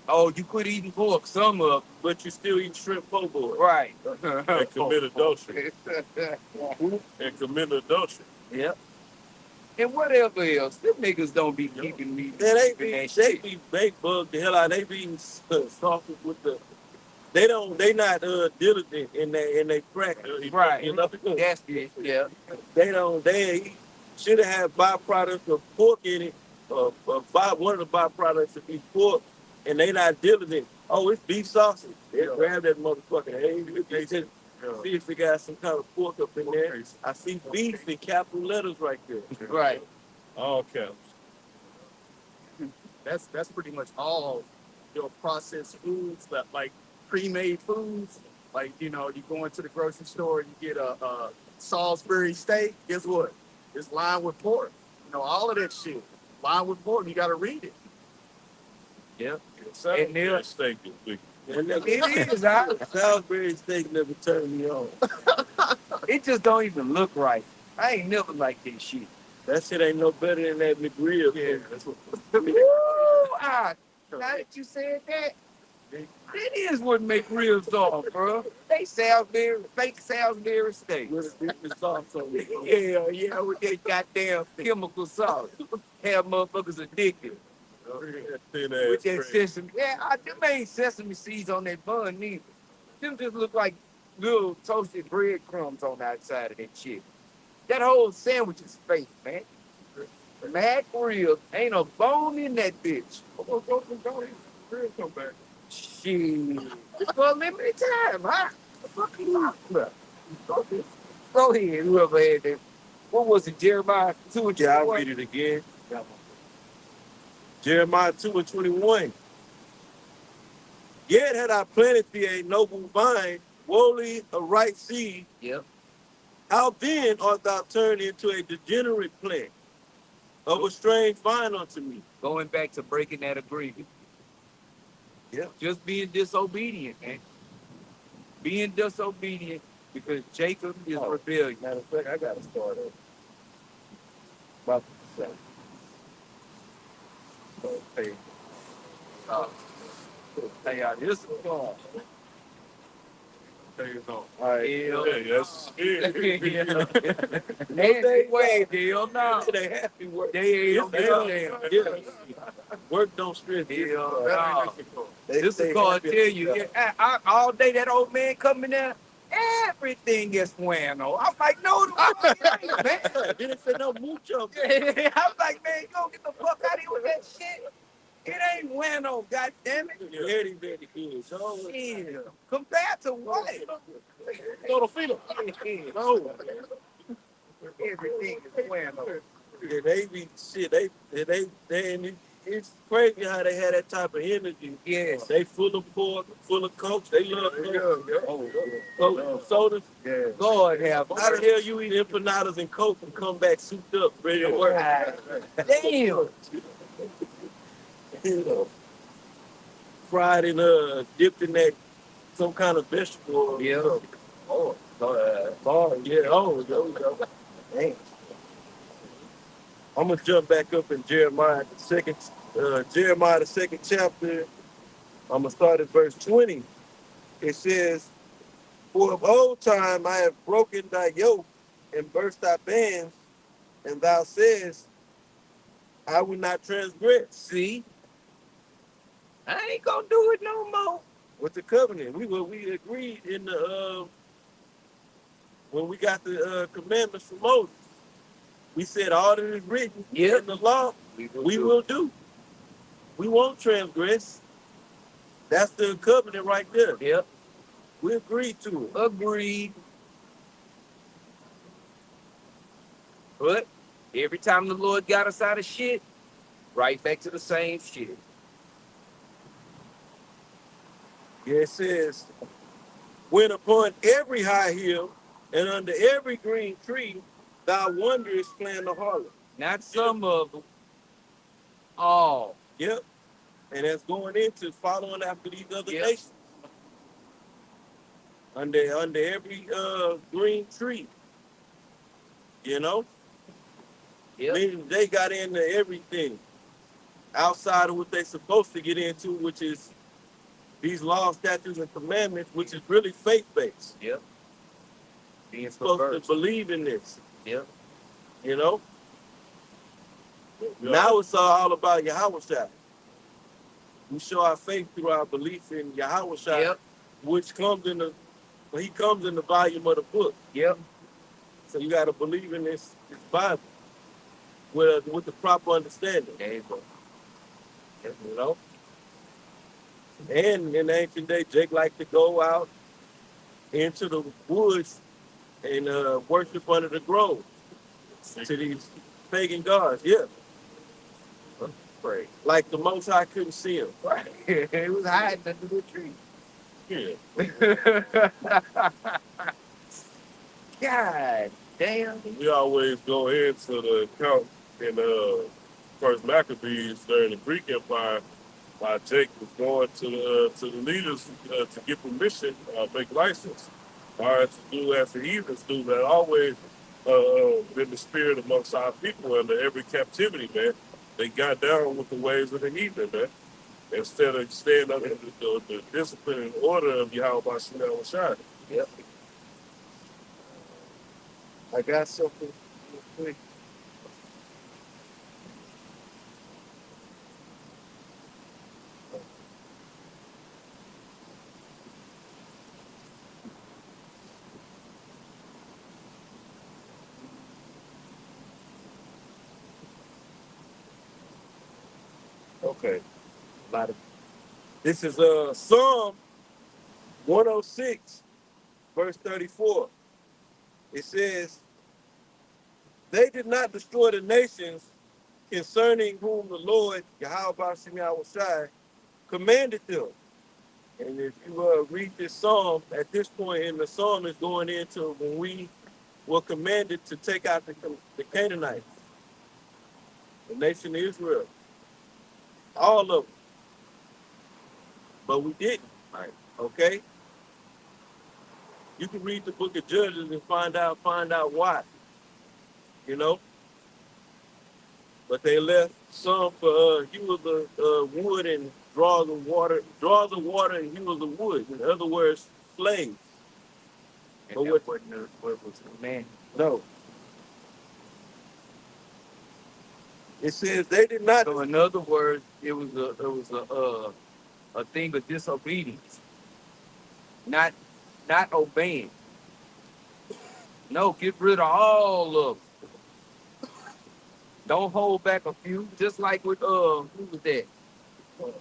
Oh, you quit eating pork, some of, but you still eat shrimp po' boy. Right. And commit adultery. Yep. And whatever else, them niggas don't be keeping me. Yeah, they bug the hell out. They be sausage with the. They not diligent in their practice. Right. You know? That's it. Yeah. They should have had byproducts of pork in it. One of the byproducts of beef pork, and they not diligent. Oh, it's beef sausage. They grab that motherfucking egg. They just see if they got some kind of pork up in there. I see beef in capital letters right there. Right. All caps. That's pretty much all your processed foods, that like pre-made foods. Like, you go into the grocery store and you get a Salisbury steak. Guess what? It's lined with pork. All of that shit lined with pork. You got to read it. Yep. And their steak is big. It is. Salisbury steak never turned me on. It just don't even look right. I ain't never liked that shit. That shit ain't no better than that McGrill. Yeah, that's what. Now that you said that, it is what make ribs off, bro. They fake Salisbury steaks. With a different sauce on it. Yeah, with that goddamn chemical sauce. Have motherfuckers addicted. With that sesame. Yeah, them ain't sesame seeds on that bun neither. Them just look like little toasted breadcrumbs on the outside of that shit. That whole sandwich is fake, man. Mac ribs, ain't a bone in that bitch. Come back. Shit. It's for a limited time, huh? The fuck you talking about? Go ahead, whoever had that. What was it, Jeremiah 2 and 21? Yeah, I'll read it again. Jeremiah 2 and 21. Yet had I planted thee a noble vine, wholly a right seed. Yep. How then art thou turned into a degenerate plant? of a strange vine unto me. Going back to breaking that agreement. Yeah. Just being disobedient, man. Being disobedient because Jacob is rebellious. Matter of fact, I got to start it. About to say. Hey, hey, this is fun. There you go. All right. Yeah, yes. No day way, hell no. They happy work. They ain't Hell, damn. yeah. Work don't stress. Hell no. This is called tell you, all day that old man coming there, everything is bueno. I'm like, no, the fuck it ain't, man. Didn't say no mucho. I'm like, man, you don't get the fuck out of here with that shit. It ain't bueno, goddamn it. Very, very good. Shit. Compared to what? Go to feed them. No. Everything is bueno. Yeah, they be shit. And it's crazy how they had that type of energy. Yes. They full of pork, full of coke. They love coke, sodas. Yeah. Lord have How the hell you eat empanadas and coke and come back souped up, ready to work? Damn. Fried and dipped in that some kind of vegetable. Yeah. Oh, yeah. Oh, there we go. Damn. I'm gonna jump back up in Jeremiah the second chapter. I'm gonna start at verse 20. It says, "For of old time I have broken thy yoke and burst thy bands, and thou sayest, I will not transgress." See? I ain't gonna do it no more. With the covenant, we agreed in the when we got the commandments from Moses. We said all that is written in the law, we will do. We won't transgress. That's the covenant right there. Yep. We agreed to it. Agreed. But every time the Lord got us out of shit, right back to the same shit. Yeah, it says, when upon every high hill and under every green tree, thou wondrest playing the harlot. Not some of them. All. Yep. And that's going into following after these other nations. Under every green tree. You know? Yep. Meaning they got into everything outside of what they're supposed to get into, which is these laws, statutes, and commandments, which is really faith-based. Yep. Being supposed to believe in this. Yep. You know? Now it's all about Yahushua. We show our faith through our belief in Yahushua, which comes in he comes in the volume of the book. Yep. So you got to believe in this Bible with the proper understanding. There you go. You know? And in the ancient day, Jake liked to go out into the woods and worship under the grove to these pagan gods. Yeah. Pray. Like the Most High couldn't see him. Right. It was hiding under the tree. Yeah. God damn. We always go into the account in First Maccabees during the Greek Empire, while Jake was going to the leaders to get permission, make license, to do as the heathens do. That always been the spirit amongst our people under every captivity, man. They got down with the ways of the heathen, man. Instead of staying under the discipline and order of Yahweh Shai. Yep. I got something real quick. Okay. This is Psalm 106, verse 34. It says, they did not destroy the nations concerning whom the Lord, Yahweh Shai, commanded them. And if you read this psalm, at this point in the psalm is going into when we were commanded to take out the Canaanites. the nation of Israel, all of them. But we didn't. Right. Okay, you can read the book of Judges and find out why. You know, but they left some for he was the wood and draws the water, and he was the wood. In other words, slaves. And But that wasn't what was commanded. no, it says they did not. So in other words, it was a thing of disobedience, not obeying. No, get rid of all of them. Don't hold back a few. Just like with who was that?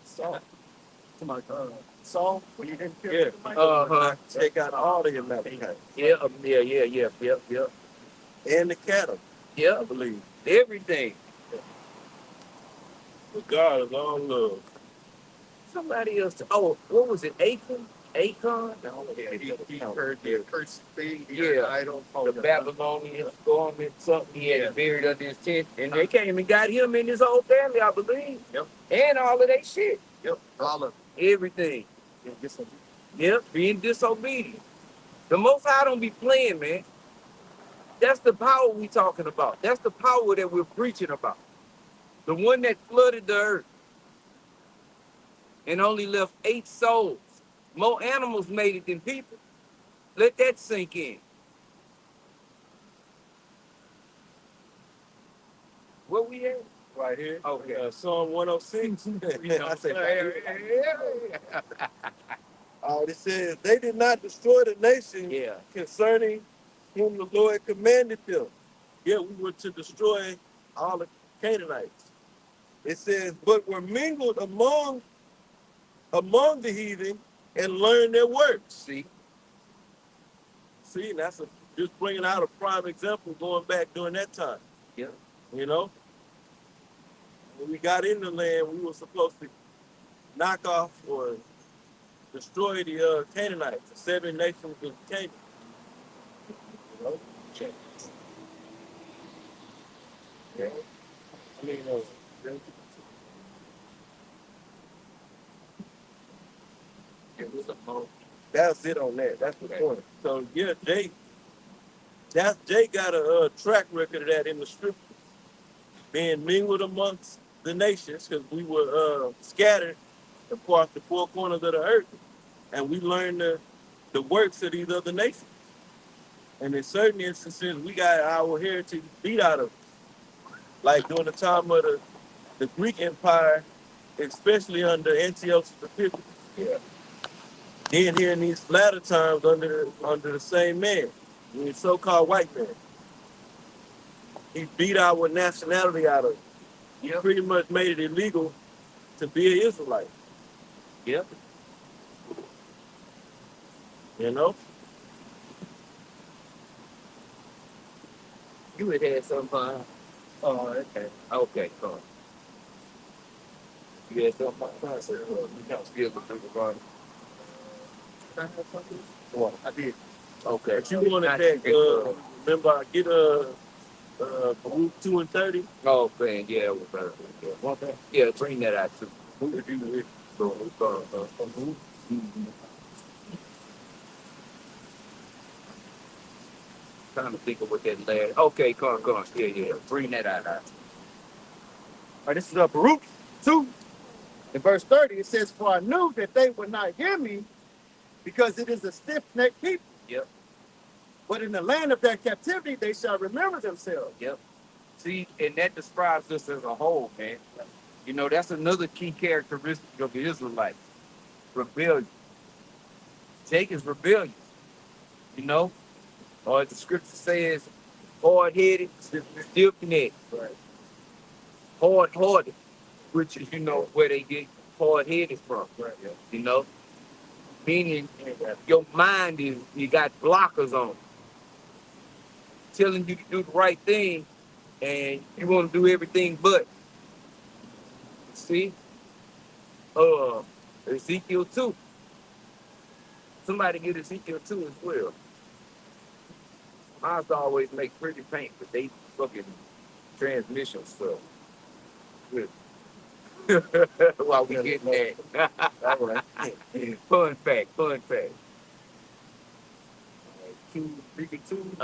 Saul. Somebody, Saul, when you didn't kill Yeah, Uh-huh. take out all the Amalekites Yeah, yep. and the cattle, I Yep, believe. everything. But God is all love. Somebody else. Oh, what was it? Acon? Acon? No, He heard the cursed thing. He heard Yeah. the idol. The Babylonians storming something he had buried under his tent, and they came and got him and his whole family, I believe. Yep. And all of that shit. Yep. All of Everything. Yep, being disobedient. The Most High don't be playing, man. That's the power we talking about. That's the power that we're preaching about. The one that flooded the earth and only left 8 souls. More animals made it than people. Let that sink in. Where we at? right here. Okay. Psalm 106. I said, it says they did not destroy the nation Yeah. concerning whom the Lord commanded them. Yeah, we were to destroy all the Canaanites. It says, but were mingled among the heathen and learned their works. See? See, and that's just bringing out a prime example going back during that time. Yeah. You know, when we got in the land, we were supposed to knock off or destroy the Canaanites, the 7 nations of Canaan. You know? Yeah. I mean, that's it on that. That's the point. So yeah, Jay got a track record of that in the scriptures, being mingled amongst the nations, because we were scattered across the 4 corners of the earth, and we learned the works of these other nations. And in certain instances, we got our heritage beat out of us. Like during the time of the Greek Empire, especially under Antiochus Epiphanes. Yeah. Then here in these latter times under the same man, the so-called white man. He beat our nationality out of it. He pretty much made it illegal to be an Israelite. Yep. You know? You had some fun. Oh, okay. Okay, cool. You had some fun. I said, you can't steal the people, Well, I did. Okay. But you wanted that, remember, I get Baruch 2 and 30. Oh, man, yeah, it was better. Yeah. Want that? Yeah, bring that out too. If you Trying to think of what that last. Okay, come on. Yeah. Bring that out. All right, this is Baruch 2. In verse 30, it says, for I knew that they would not hear me because it is a stiff-necked people. Yep. But in the land of their captivity, they shall remember themselves. Yep. See, and that describes us as a whole, man. You know, that's another key characteristic of the Israelites. Rebellion. Jacob's rebellious. You know? Or as the scripture says, hard-headed, stiff-necked. Right. Hard-hearted, which is, you know, where they get hard-headed from. Right, yeah. You know? Meaning your mind you got blockers on. Telling you to do the right thing, and you want to do everything but. See? Ezekiel 2. Somebody get Ezekiel 2 as well. Mine always make pretty paint, but they fucking transmission stuff. with it. While we getting that. All right. Fun fact, fun fact. 2, 2.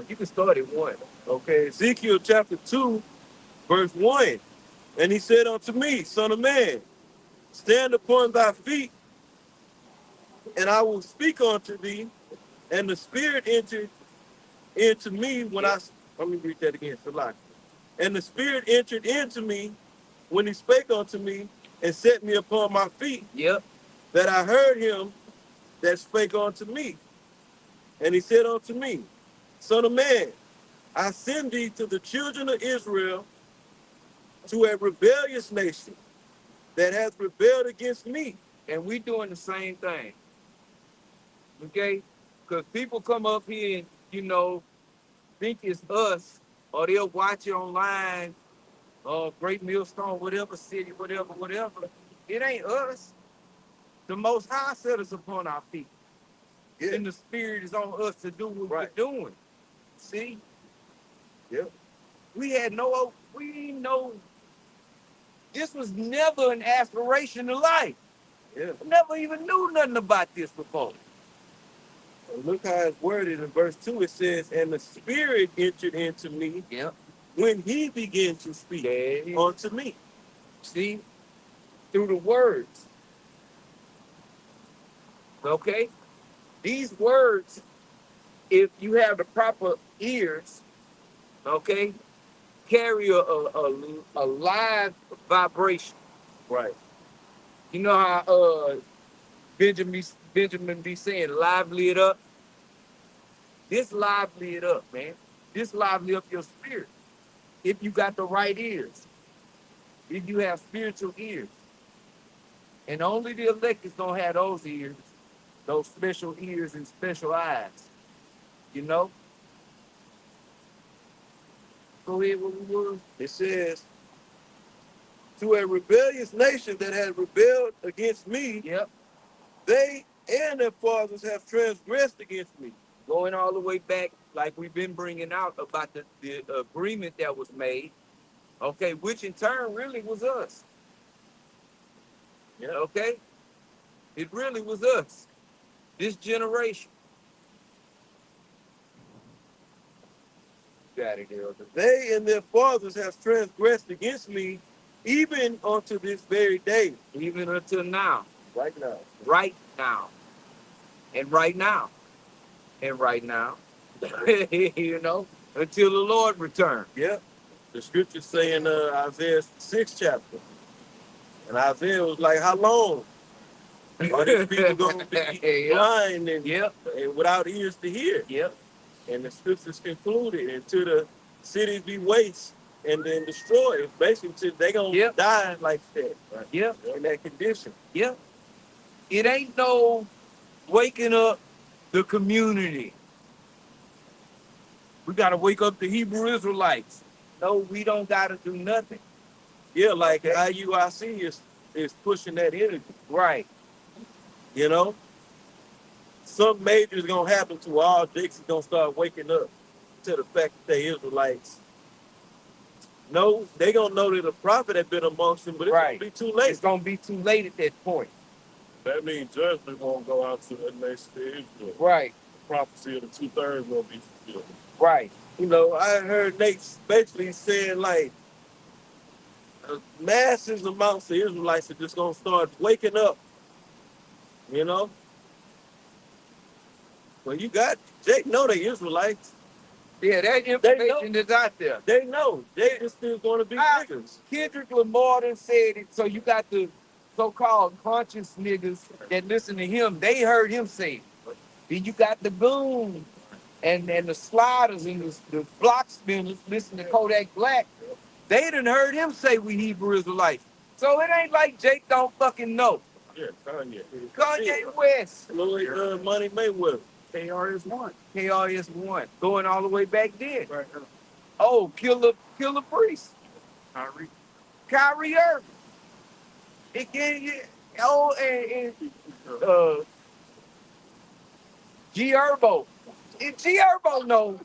You can start at 1. Okay, Ezekiel chapter 2, verse 1. And he said unto me, Son of man, stand upon thy feet, and I will speak unto thee. And the Spirit entered into me when let me read that again, Salaki. And the Spirit entered into me when he spake unto me and set me upon my feet, Yep. that I heard him that spake unto me. And he said unto me, Son of man, I send thee to the children of Israel, to a rebellious nation that hath rebelled against me. And we doing the same thing. Okay? Because people come up here and, think it's us, or they'll watch it online, Great Millstone, whatever city, whatever. It ain't us. The Most High set us upon our feet. Yeah. And the Spirit is on us to do what we're doing. See? Yep. We know, this was never an aspiration of life. Yeah. Never even knew nothing about this before. And look how it's worded in verse 2. It says, and the Spirit entered into me Yep. when he began to speak unto me. See? Through the words. Okay? These words, if you have the proper ears, okay, carry a live vibration. Right. You know how Benjamin be saying, lively it up? This lively it up, man. This lively up your spirit. If you got the right ears. If you have spiritual ears. And only the elect is going to have those ears, those special ears and special eyes. You know? Go ahead, what we were. It says, to a rebellious nation that had rebelled against me, Yep. they and their fathers have transgressed against me. Going all the way back, like we've been bringing out about the agreement that was made, okay, which in turn really was us. Yeah. Okay? It really was us. This generation. Got it, Elder. They and their fathers have transgressed against me, even unto this very day. Even until now. Right now. Right now. And right now. And right now. Until the Lord returns. Yeah. The scripture saying Isaiah 6 chapter. And Isaiah was like, how long are these people going to be blind and without ears to hear? Yep. And the scriptures concluded until the cities be waste and then destroyed. Basically, they're going to die like that. Right? Yep. In that condition. Yep. It ain't no waking up the community. We got to wake up the Hebrew Israelites. No, we don't got to do nothing. Yeah, like IUIC is pushing that energy. Right. You know? Something major is going to happen to all Jakes is going to start waking up to the fact that they Israelites. No, they going to know that a prophet had been amongst them, but it's going to be too late. It's going to be too late at that point. That means judgment won't go out to the nation of Israel. Right. The prophecy of the 2/3 won't be fulfilled. Right. You know, I heard Nate basically saying like massive amounts of Israelites are just going to start waking up. You know? Well, you got, Jake know they Israelites. Yeah, that information is out there. They know. They just still going to be niggas. Kendrick Lamar done said it, so you got the so-called conscious niggas that listen to him. They heard him say it. Then you got the goons and the sliders and the block spinners listen to Kodak Black. They done heard him say we Hebrew Israelites. So it ain't like Jake don't fucking know. Yeah, Kanye. Kanye West. Lloyd Money Mayweather. KRS-One. KRS-One. Going all the way back then. Right. Oh, Killer Priest. Kyrie Irving. It can't get, and G Herbo. G Herbo knows.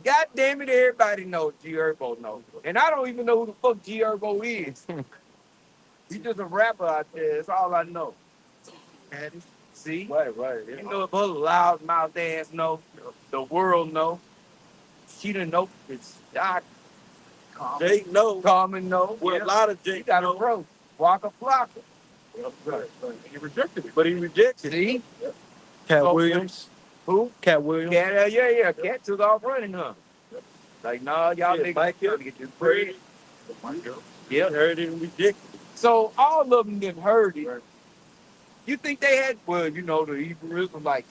God damn it, everybody knows G Herbo knows. And I don't even know who the fuck G Herbo is. He's just a rapper out there. That's all I know. See? Right. You know, if her loud mouth ass know, the world know. She didn't know. It's Jake know. Common know. Well, Yeah. a lot of He Jake got a know. bro. Waka Flocka. Right. He rejected it. But he rejected it. See? Cat So, Williams. Who? Cat Williams. Cat, yeah. Cat took off running, huh? Like, nah, y'all Yeah, niggas Mike trying to get this bread. Yeah. Heard it and rejected it. So all of them didn't heard it. You think they had? Well, you know, the Hebrew Israelites,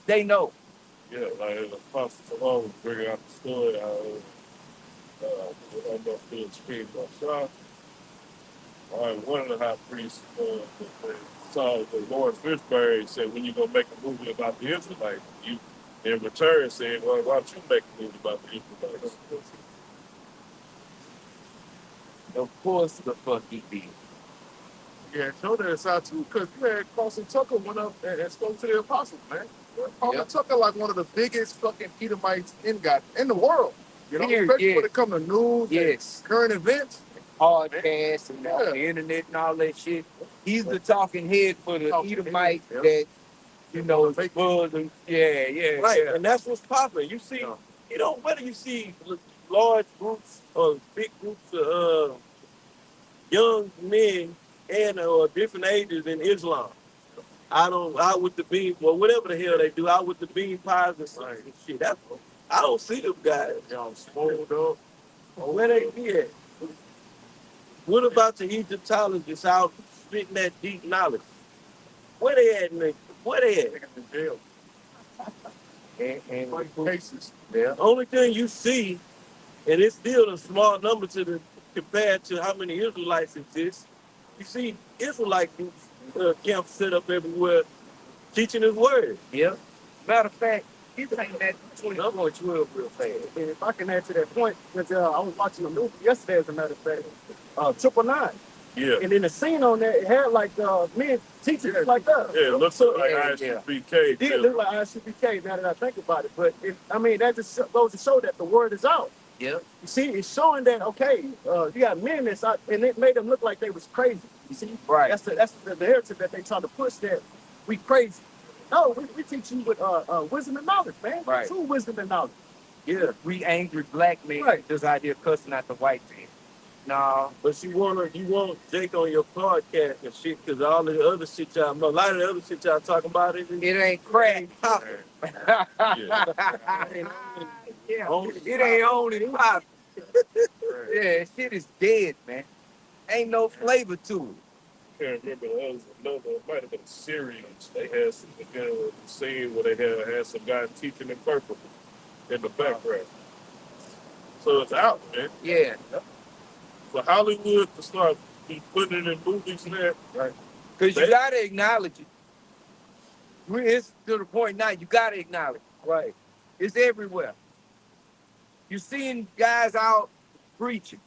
they know. Yeah, like the Apostle Paul was bringing out the story how almost being screamed by shot. One of the high priests saw the Lawrence Fishburne said, when you gonna make a movie about the Israelites? You in return said, well, why don't you make a movie about the Israelites? Of course, the fuck he did. Yeah, show that it's out too, because man, Carson Tucker went up and spoke to the apostles, man. Carson Tucker, like one of the biggest fucking Edomites in the world. You know, especially when it comes to news and current events. Podcasts and on the internet and all that shit. He's the talking head for the Edomites that, you know, buzz and Right, and that's what's popping. You see, you know, whether you see large groups or big groups of young men and different ages in Islam. Out with the bean, well, whatever the hell they do, out with the bean pies and shit. I don't see them guys. Y'all spoiled up. Where they be at? What about the Egyptologists out spitting that deep knowledge? Where they at, nigga? Where they at? In jail. and Cases. The only thing you see, and it's still a small number compared to how many Israelites exist. You see Israelite groups, camps set up everywhere, teaching His word. Yeah. Matter of fact, he's saying that 24-12 real fast. And if I can add to that point, because I was watching a movie yesterday, as a matter of fact, 999. Yeah. And in the scene on that, it had like men teaching like that. Yeah, it looks like ISBK. It did look like ISBK now that I think about it. But that just goes to show that the word is out. Yeah. You see, it's showing that, okay, you got men that's out, and it made them look like they was crazy. You see? Right. That's the narrative that they try to push, that we crazy. No, we teach you with wisdom and knowledge, man. Right. True wisdom and knowledge. Yeah. We angry black men just out here cussing out the white man. No. But you want Jake on your podcast and shit, because all the other shit y'all know, a lot of the other shit y'all talking about, it ain't crack. It ain't only pop. Yeah, shit is dead, man. Ain't no flavor to it. I can't remember, it might have been a series. They had some scene where they had some guys teaching in purple in the background. So it's out, man. Yeah. For Hollywood to start putting it in movies now, right? Because you gotta acknowledge it. It's to the point now. You gotta acknowledge it. Right. It's everywhere. You're seeing guys out preaching.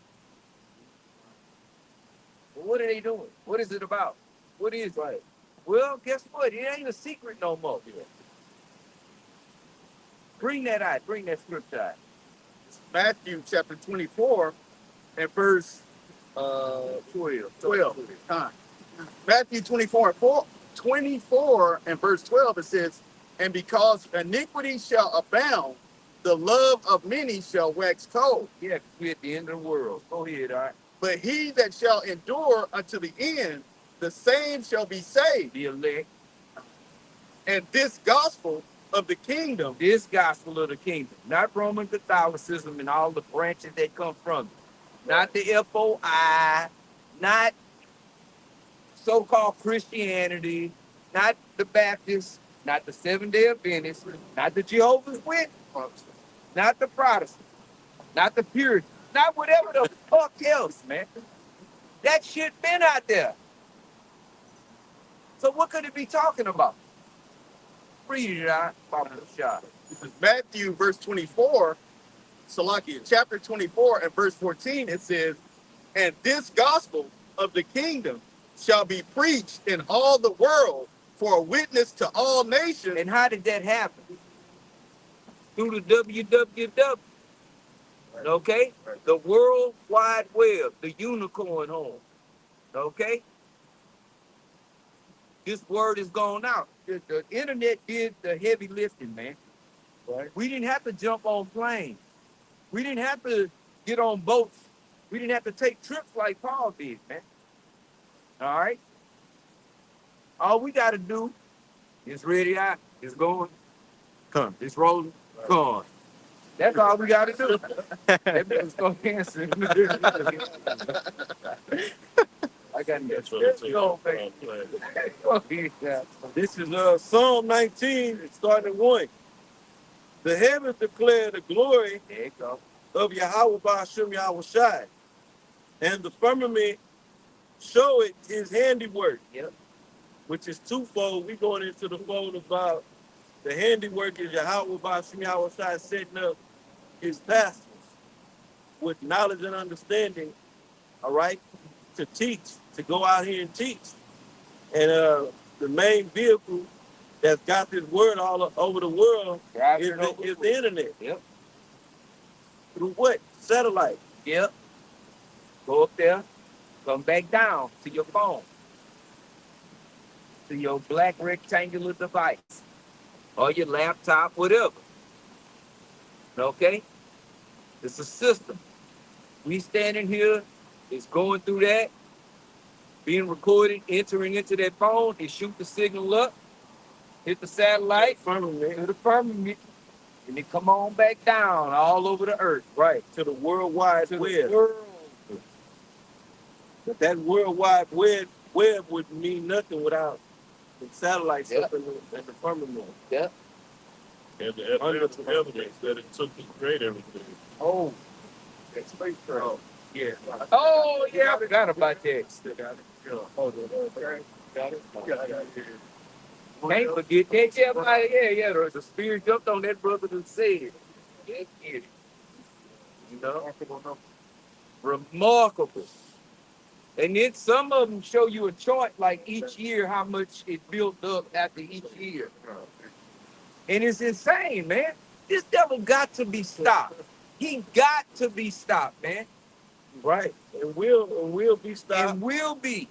Well, what are they doing? What is it about? What is it? Well, guess what? It ain't a secret no more. Bring that out. Bring that scripture out. Matthew chapter 24 and verse 12. Matthew 24 and verse 12, it says, and because iniquity shall abound, the love of many shall wax cold. Yeah, we're at the end of the world. Go ahead, all right. But he that shall endure unto the end, the same shall be saved. The elect. And this gospel of the kingdom. This gospel of the kingdom. Not Roman Catholicism and all the branches that come from it. Not the FOI. Not so-called Christianity. Not the Baptists. Not the Seventh-day Adventists. Not the Jehovah's Witnesses. Not the Protestants. Not the Puritans. Not whatever the fuck else, man. That shit been out there. So what could it be talking about? Read it out. This is Matthew verse 24, Salakia, chapter 24 and verse 14, it says, and this gospel of the kingdom shall be preached in all the world for a witness to all nations. And how did that happen? through the www. Okay? The World Wide Web, the unicorn horn. Okay? This word is gone out. The internet did the heavy lifting, man. Right. We didn't have to jump on planes. We didn't have to get on boats. We didn't have to take trips like Paul did, man. All right? All we got to do is ready out. It's going. Come. It's rolling. Come. That's all we got to do. That man's going to answer. I got That's that. what Let's I'm go, saying. baby. This is Psalm 19, starting at 1. The heavens declare the glory There you go. of Yahweh Ba'ashem Yahweh Shai, and the firmament show it his handiwork. Yep. Which is twofold. We going into the fold about the handiwork is Yahweh Ba'ashem Yahweh Shai setting up his pastors with knowledge and understanding, all right, to teach, to go out here and teach. And the main vehicle that's got this word all over the world is the internet. Yep. Through what? Satellite. Yep. Go up there, come back down to your phone, to your black rectangular device, or your laptop, whatever. Okay? It's a system. We standing here, it's going through that, being recorded, entering into that phone, it shoot the signal up, hit the satellite, to the firmament, and it come on back down all over the earth. Right, to the World Wide To Web. the world. But that World Wide Web would mean nothing without the satellites up in the firmament. Yep. And the evidence that it took to create everything. Oh, that's space travel. Oh, Yeah. Oh, yeah, I forgot about that. Got it. Can't forget that. Yeah. The spirit jumped on that brother and said, get it. You know? Remarkable. And then some of them show you a chart like each year, how much it built up after each year. And it's insane, man. This devil got to be stopped. He got to be stopped, man. Right. And will be stopped. And will be.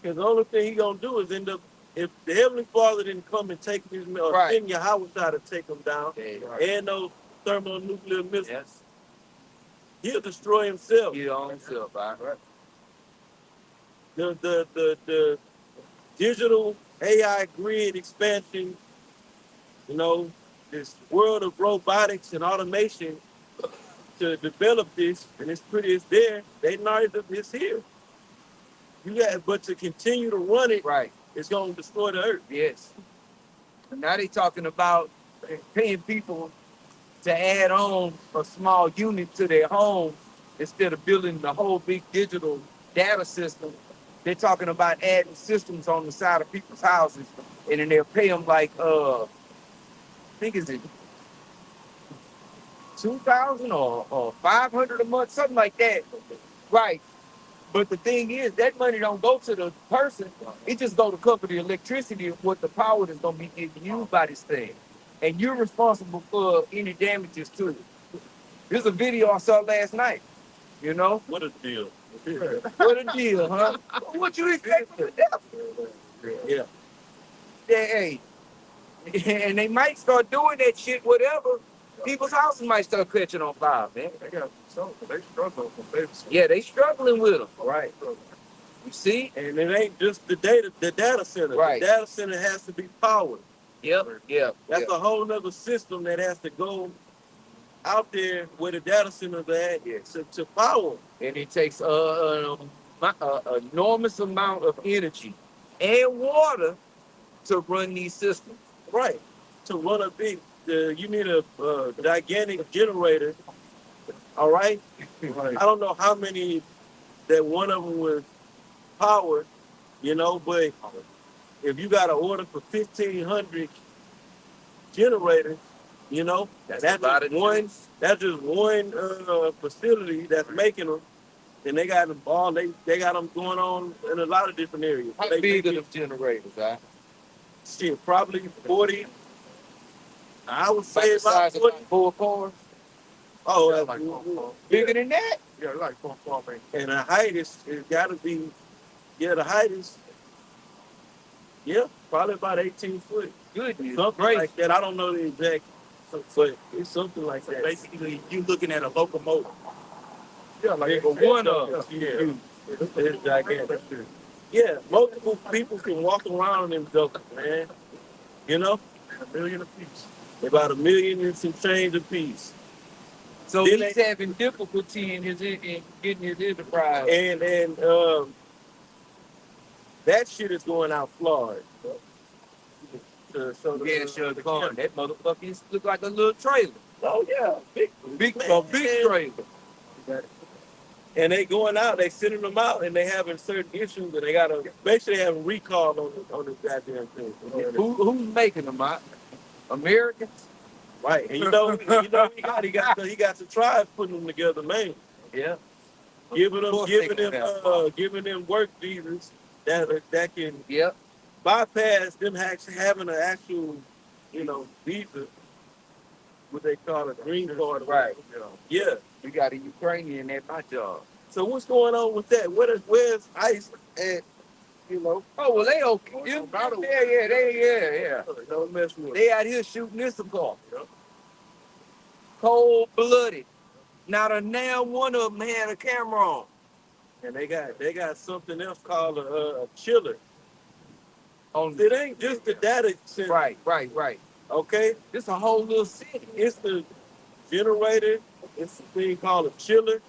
Because the only thing he gonna do is end up, if the Heavenly Father didn't come and take these men, or send Yahweh to take them down, and those thermonuclear missiles, he'll destroy himself. He'll own himself, right? The digital AI grid expansion, you know, this world of robotics and automation to develop this, and it's there. They know it's here. But to continue to run it, it's gonna destroy the earth. Yes. Now they talking about paying people to add on a small unit to their home instead of building the whole big digital data system. They're talking about adding systems on the side of people's houses, and then they'll pay them like I think is it 2,000 or 500 a month, something like that. Right. But the thing is, that money don't go to the person. It just go to cover the electricity of what the power that's going to be used by this thing. And you're responsible for any damages to it. There's a video I saw last night, you know? what a deal. What a deal, huh? What you expect from the devil? Yeah. Hey, and they might start doing that shit, whatever. People's houses might start catching on fire, man. They struggle from baby. Yeah, they struggling with them. Right. You see? And it ain't just the data center. Right. The data center has to be powered. Yep. That's a whole nother system that has to go out there where the data centers are at to power. And it takes an enormous amount of energy and water to run these systems. Right. To run a big, you need a gigantic generator. All right. I don't know how many that one of them was powered, you know, but if you got an order for 1,500 generators, you know, that's just one facility that's making them, and they got them all. They got them going on in a lot of different areas. How big are the generators, huh? Shit, probably 40 I would Like say the size about of 40. like 4 cars. Oh, Yeah, like 4 cars. Bigger than that? Yeah, like 4 cars, man. and the height is it got to be. Yeah, the height is probably about 18 foot. Goodness Something gracious. like that. I don't know the exact, but it's something like So that. basically, you looking at a locomotive. Yeah, like Big one of yeah, them. it's gigantic. Yeah, multiple people can walk around in jokers, man. You know, $1 million apiece. about $1 million and some change a piece. So Then he's having difficulty in getting his enterprise. And that shit is going out Florida. So Yeah, sure, the car. That motherfucker look like a little trailer. Oh yeah, big A big trailer. And they going out, they sending them out, and they having certain issues, and they gotta basically have a recall on the goddamn thing. Who's making them, Mike? Americans? Right, and you know he got the tribes putting them together, man. Yeah. Giving course they can giving them work visas that can Yep. bypass them actually having an actual, visa, what they call a green card. Right. Yeah. We got a Ukrainian at my job. So what's going on with that? Where's ICE at? Oh, well, they okay. Yeah. Don't mess with They out here shooting this apart. Cold-blooded. Not a now one of them had a camera on. And they got something else called a chiller. On It ain't just the data center. Right. Okay? This a whole little city. It's the generator. It's a thing called a chiller.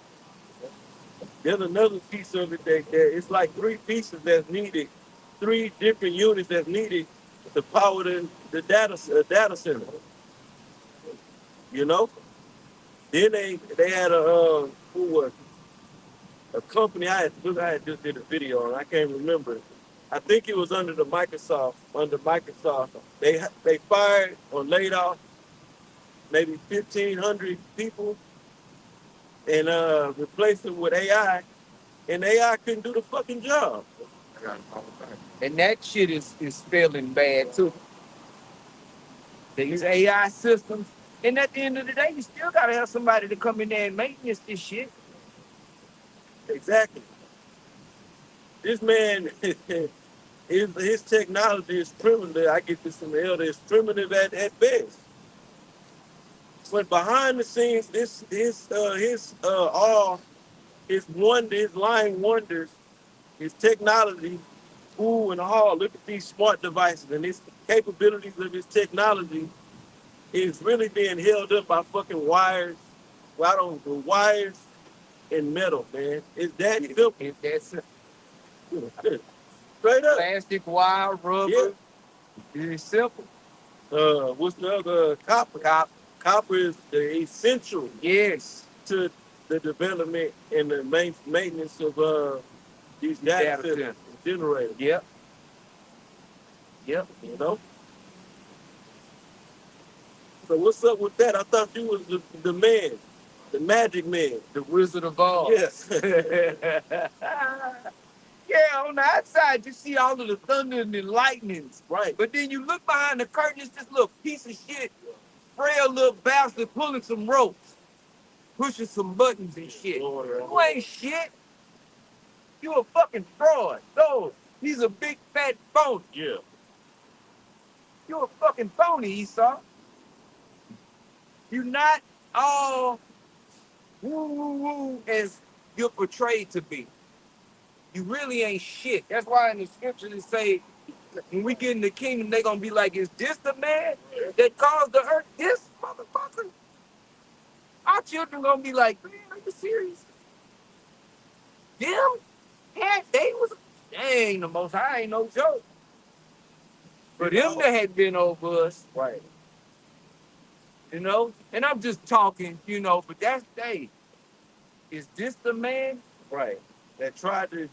There's another piece of it that it's like 3 pieces that's needed, 3 different units that's needed to power the data center. You know? Then they had a company I had just did a video on. I can't remember. I think it was under Microsoft. They fired or laid off maybe 1,500 people and replaced them with AI, and AI couldn't do the fucking job. And that shit is failing bad too. These AI systems. And at the end of the day, you still gotta have somebody to come in there and maintenance this shit. Exactly. This man, his technology is primitive. I get this from the elder. It's primitive at best. But behind the scenes, his lying wonders, his technology, ooh and all. Look at these smart devices and his capabilities of his technology is really being held up by fucking wires. Well, I don't know, wires and metal, man. It's that simple. If that's Straight up. plastic, wire, rubber, Yeah. it's simple. What's the other? Copper. Copper is the essential Yes. to the development and the maintenance of these data centers, generators. Yep. You know. So what's up with that? I thought you was the man, the magic man. The Wizard of Oz. Yes. Yeah, on the outside, you see all of the thunder and the lightnings. Right. But then you look behind the curtain, it's this little piece of shit, frail little bastard pulling some ropes, pushing some buttons and shit. You ain't shit. You a fucking fraud. No, he's a big fat phony. Yeah. You a fucking phony, Esau. You're not all woo as you're portrayed to be. You really ain't shit. That's why in the scriptures it say, when we get in the kingdom, they're gonna be like, is this the man that caused the earth? This motherfucker? Our children gonna be like, man, are you serious? Them? Yeah, they ain't the most high, ain't no joke. For them that had been over us, Right. and I'm just talking, but that's they. Is this the man? Right. That tried to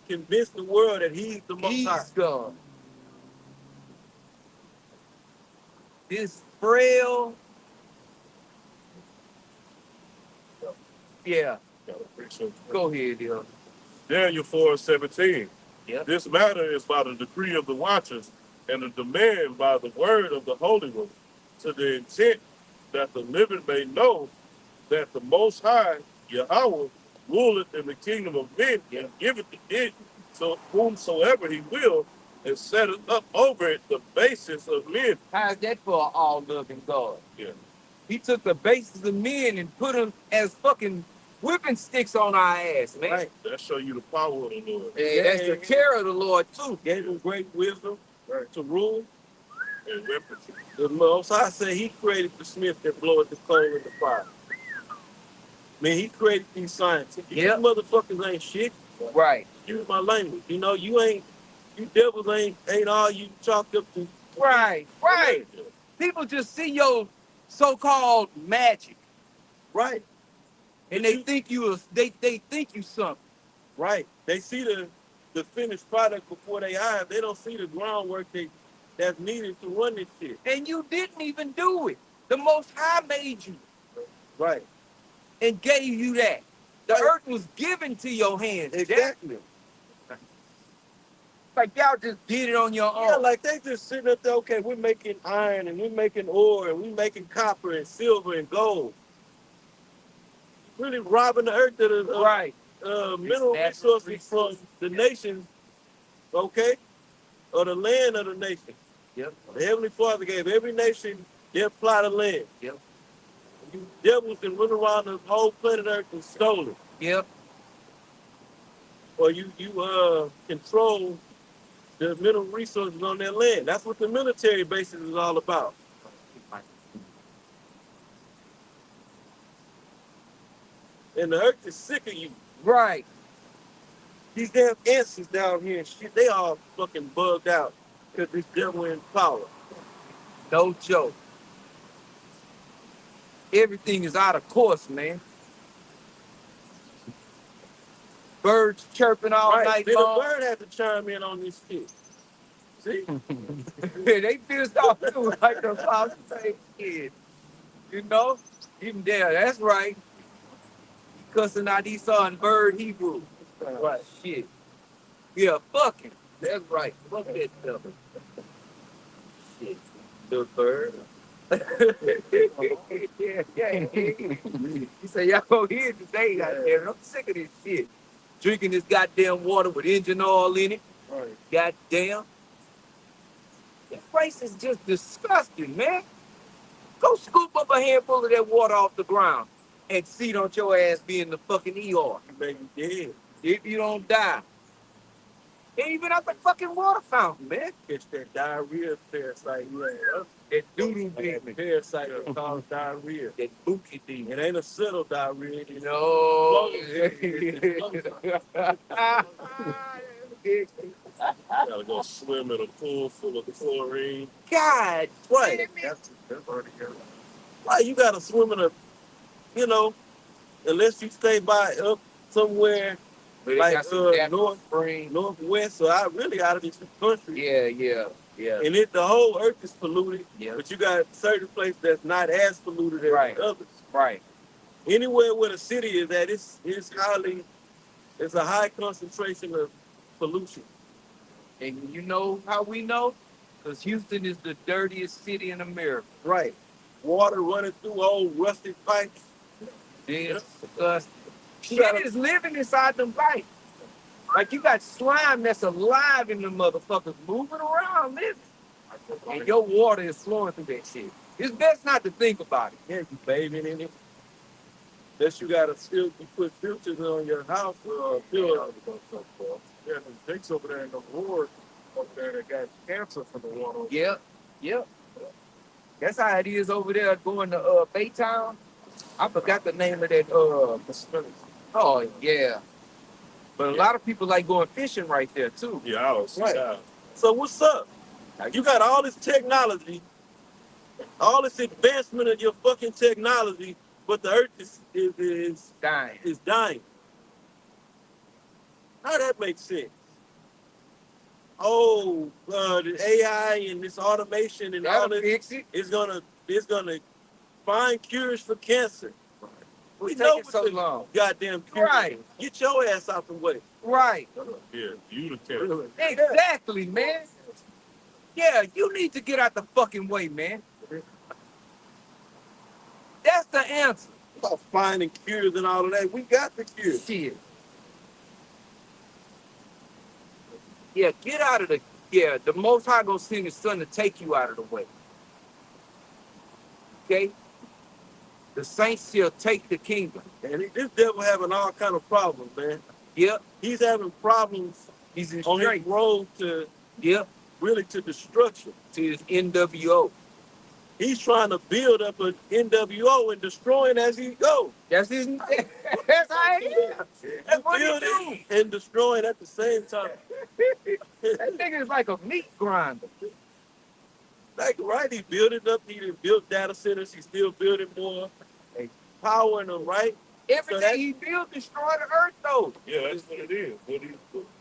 convince the world that he's the most high. He's God. This frail. Yeah. Go ahead, yo. Daniel 4:17. Yep. This matter is by the decree of the watchers and a demand by the word of the Holy One, to the intent that the living may know that the Most High, Yahweh, ruleth in the kingdom of men and giveth it to whomsoever he will, and setteth up over it the basis of men. How's that for an all-loving God? Yeah. He took the bases of men and put them as fucking whipping sticks on our ass, man. Right. That show you the power of the Lord. And that's the terror of the Lord, too. Gave him great wisdom Right. to rule. And weapons. The Most High said he created the smith that bloweth the coal in the fire. Man, he created these scientists. Yep. These motherfuckers ain't shit. Right. Excuse my language. You know, you devils ain't all you chalked up to. Right. Right. People just see your so-called magic, Right. and But they you- think they think you something. Right. They see the finished product before they eyes. They don't see the groundwork that's needed to run this shit. And you didn't even do it. The Most High made you Right. and gave you that. The Right. earth was given to your hands. Exactly. Like y'all just did it on your own. Yeah, like they just sitting up there, okay, we're making iron and we're making ore and we're making copper and silver and gold. Really robbing the earth of the Right. mineral natural resources from the nations, okay, or the land of the nation. Yep. The Heavenly Father gave every nation their plot of land. Yep. You devils can run around the whole planet Earth and stole it. Yep. Or you control the mineral resources on their land. That's what the military bases is all about. And the earth is sick of you. Right. These damn ants is down here and shit, they all fucking bugged out because this devil in power. No joke. Everything is out of course, man. Birds chirping all night Then long. the bird had to chime in on this shit. See? They pissed off too, like the father say kid. You know? Even there, that's right. Cussing out Esau and bird Hebrew. Right. Shit. Yeah, fuck him. That's right. Fuck that devil. Shit. The bird. yeah. He said, y'all go here today, goddamn. I'm sick of this shit. Drinking this goddamn water with engine oil in it. Right. Goddamn. This place is just disgusting, man. Go scoop up a handful of that water off the ground and see don't your ass be in the fucking ER. You may be dead. If you don't die. Ain't even up the fucking water fountain, man. Catch that diarrhea parasite you had. That doodoo That demon. parasite that causes diarrhea. That bookie demon. It ain't a settled diarrhea. You No. Gotta go swim in a pool full of chlorine. God, Right. That's already here. Why you gotta swim in a, unless you stay by up somewhere like northwest, so out really out of this country. Yeah. And the whole earth is polluted. Yeah. But you got certain places that's not as polluted as Right. others. Right. Anywhere where the city is at, it's a high concentration of pollution. And you know how we know? Because Houston is the dirtiest city in America. Right. Water running through old rusted pipes. It's disgusting. Shit is living inside them pipes. Like you got slime that's alive in the motherfuckers moving around, living. And your water is flowing through that shit. It's best not to think about it. Yeah, you bathing in it. Unless you you put filters on your house or filter. Yeah, the dicks over there in the ward over there that got cancer from the water. Yep. That's how it is over there going to Baytown. I forgot the name of that oh yeah. But a lot of people like going fishing right there too. Yeah, I was Right. So what's up? You got all this technology, all this advancement of your fucking technology, but the earth is dying. How that makes sense? Oh, the AI and this automation and all That'll this fix it. is gonna find cures for cancer. We It's know taking what so the long. goddamn cure. Right. Get your ass out the way. Right. Yeah, you the cancer. Exactly, man. Yeah, you need to get out the fucking way, man. That's the answer. About finding cures and all of that. We got the cures. Shit. Yeah, get out of the. Yeah, the Most High gonna send His Son to take you out of the way. Okay? The saints shall take the kingdom. And this devil having all kind of problems, man. Yep. He's having problems He's in on his straight. road to Yep. really to destruction. To his NWO. He's trying to build up an NWO and destroying as he goes. That's his. That's how he is. That's what he do. Building and destroying at the same time. That nigga is like a meat grinder. Like, right, he built it up. He done built data centers. He's still building more. Powering them, right? Everything he built destroyed the earth, though. Yeah, that's what it is. What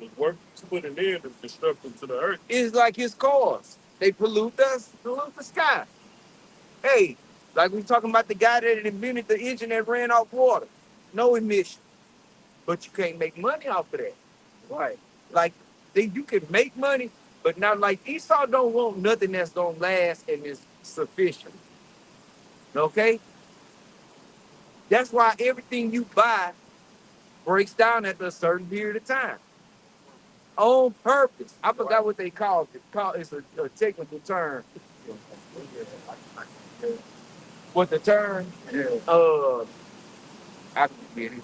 the work he's putting in is destruction to the earth. It's like his cars. They pollute us, pollute the sky. Hey, like we talking about the guy that invented the engine that ran off water. No emission. But you can't make money off of that. Right. Like, you can make money, but not like Esau don't want nothing that's gonna last and is sufficient. Okay? That's why everything you buy breaks down after a certain period of time. On purpose. I forgot what they called it. It's a technical term. What the term? I can get it.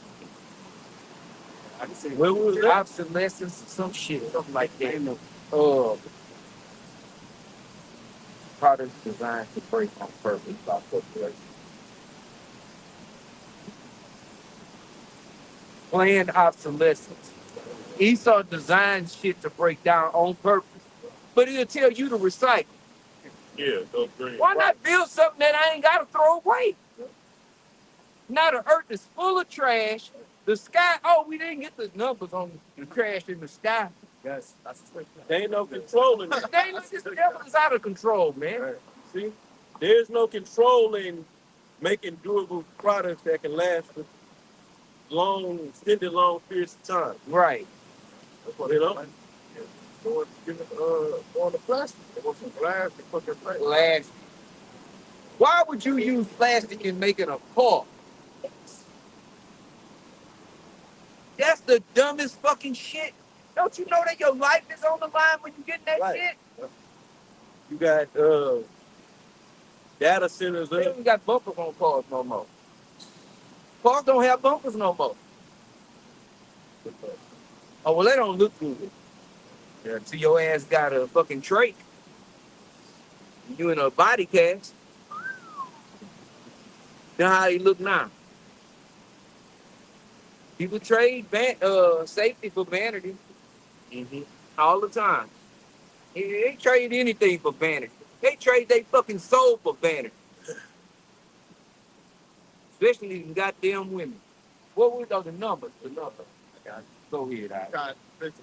I can say What was that? obsolescence or some shit, something like that. Products designed to break on purpose by corporations. Planned obsolescence. Esau designed shit to break down on purpose, but it'll tell you to recycle. Yeah, those green. Why not build something that I ain't got to throw away? Now the earth is full of trash. The sky, we didn't get the numbers on the trash in the sky. Yes. There ain't no control in that. This devil is out of control, man. See? There's no control in making durable products that can last for extended long periods of time. Right. That's what they don't. On the plastic. They want some glass and put their plastic. Plastic. Why would you use plastic in making a car? That's the dumbest fucking shit. Don't you know that your life is on the line when you get that Right. shit? You got data centers They up. don't got bumpers on cars no more. Cars don't have bumpers no more. Oh, well, they don't look good. Yeah, till your ass got a fucking trach. You in a body cast. Then how you look now? People trade safety for vanity all the time. They trade anything for vanity. They trade their fucking soul for vanity. Especially these goddamn women. What were the numbers? The numbers. Go ahead.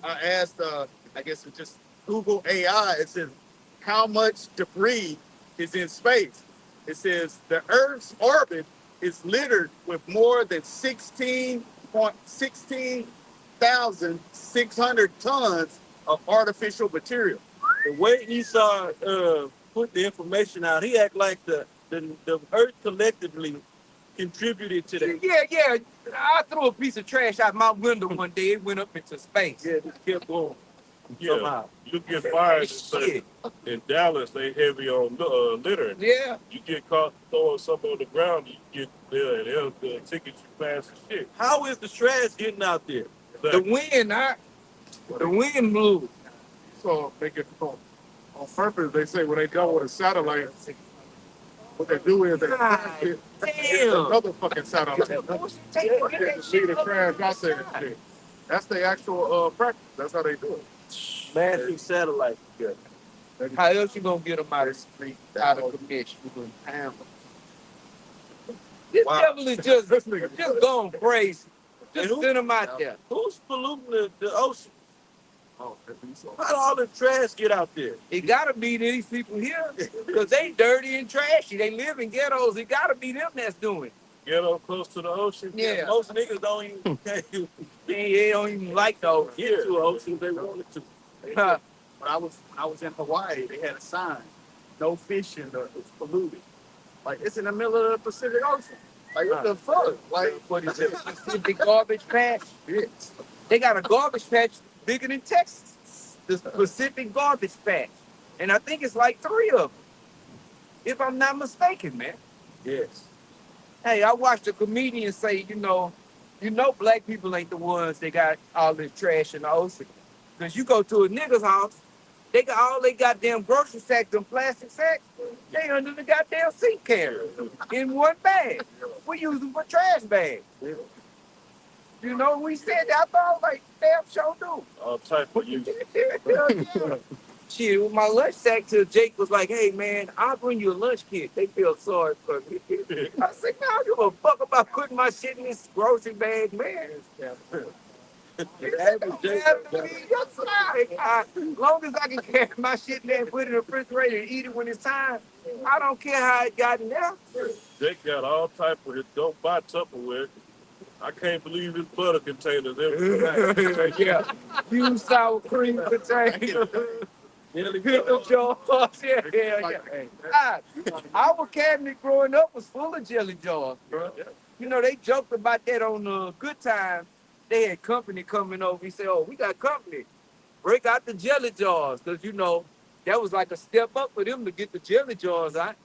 I asked, I guess it's just Google AI. It says, how much debris is in space? It says the Earth's orbit is littered with more than 16,600 tons of artificial material. The way Esau put the information out, he act like the earth collectively contributed to that. Yeah. I threw a piece of trash out my window one day. It went up into space. Yeah, just kept going. Yeah, Somehow. you get fired and say, Shit. in Dallas, they heavy on littering. Yeah. You get caught throwing something on the ground, you get there, and they'll ticket you fast as shit. How is the trash getting out there? The wind blew. So they get on purpose. They say when they go with a satellite, what they do is they crash it, Damn. another fucking satellite. See the trash out there and shit. That's the actual practice. That's how they do it. Massive satellite. Yeah. How else you gonna get them out of the street, out of commission? This devil is just going crazy. Just send them out there. Who's polluting the ocean? How do all the trash get out there? It gotta be these people here, because they dirty and trashy. They live in ghettos. It gotta be them that's doing it. Ghetto close to the ocean. Yeah. Most niggas don't even They don't even like those. get to the ocean if they wanted to. when I was in Hawaii, they had a sign, no fishing, it's polluted. Like it's in the middle of the Pacific Ocean. Like what the fuck? Like What is it? Pacific garbage patch. it's They got a garbage patch bigger than Texas. The Pacific garbage patch, and I think it's like 3 of them, if I'm not mistaken, man. Yes. Hey, I watched a comedian say, black people ain't the ones that got all this trash in the ocean. Because you go to a nigga's house, they got all they goddamn grocery sacks, them plastic sacks, they under the goddamn seat carrier in one bag. We use them for trash bags. We said that, I thought like, damn sure do. All type of use. Hell yeah. Shit, with my lunch sack till Jake was like, hey man, I'll bring you a lunch kit. They feel sorry for me. I said, man, I don't give a fuck about putting my shit in this grocery bag, man. As long as I can carry my shit in there and put it in the refrigerator and eat it when it's time, I don't care how it got in there. Jake got all type of it. Don't buy Tupperware. I can't believe his butter containers every Yeah. Used sour cream potato. Pickle jars. Yeah. Our cabinet growing up was full of jelly jars, bro. They joked about that on Good Time. They had company coming over. He said, oh, we got company. Break out the jelly jars. Because, that was like a step up for them to get the jelly jars out.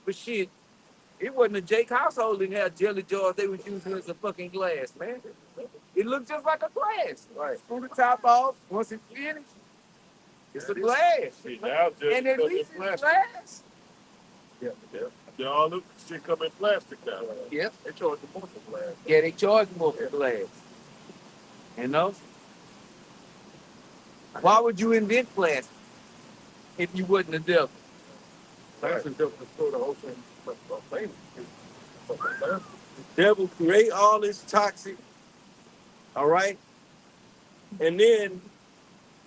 But shit, it wasn't a Jake household that had jelly jars. They was using as a fucking glass, man. It looked just like a glass. Right. Screw the top off. Once it's finished, it's a glass. See, now just And at least it's glass. Yeah, all this shit come in plastic now. Yep. they charge you more for glass. Yeah, they charge more for glass. Why would you invent plastic if you wasn't the devil? Glass is just to store the ocean famous. Devil create all this toxic, all right, and then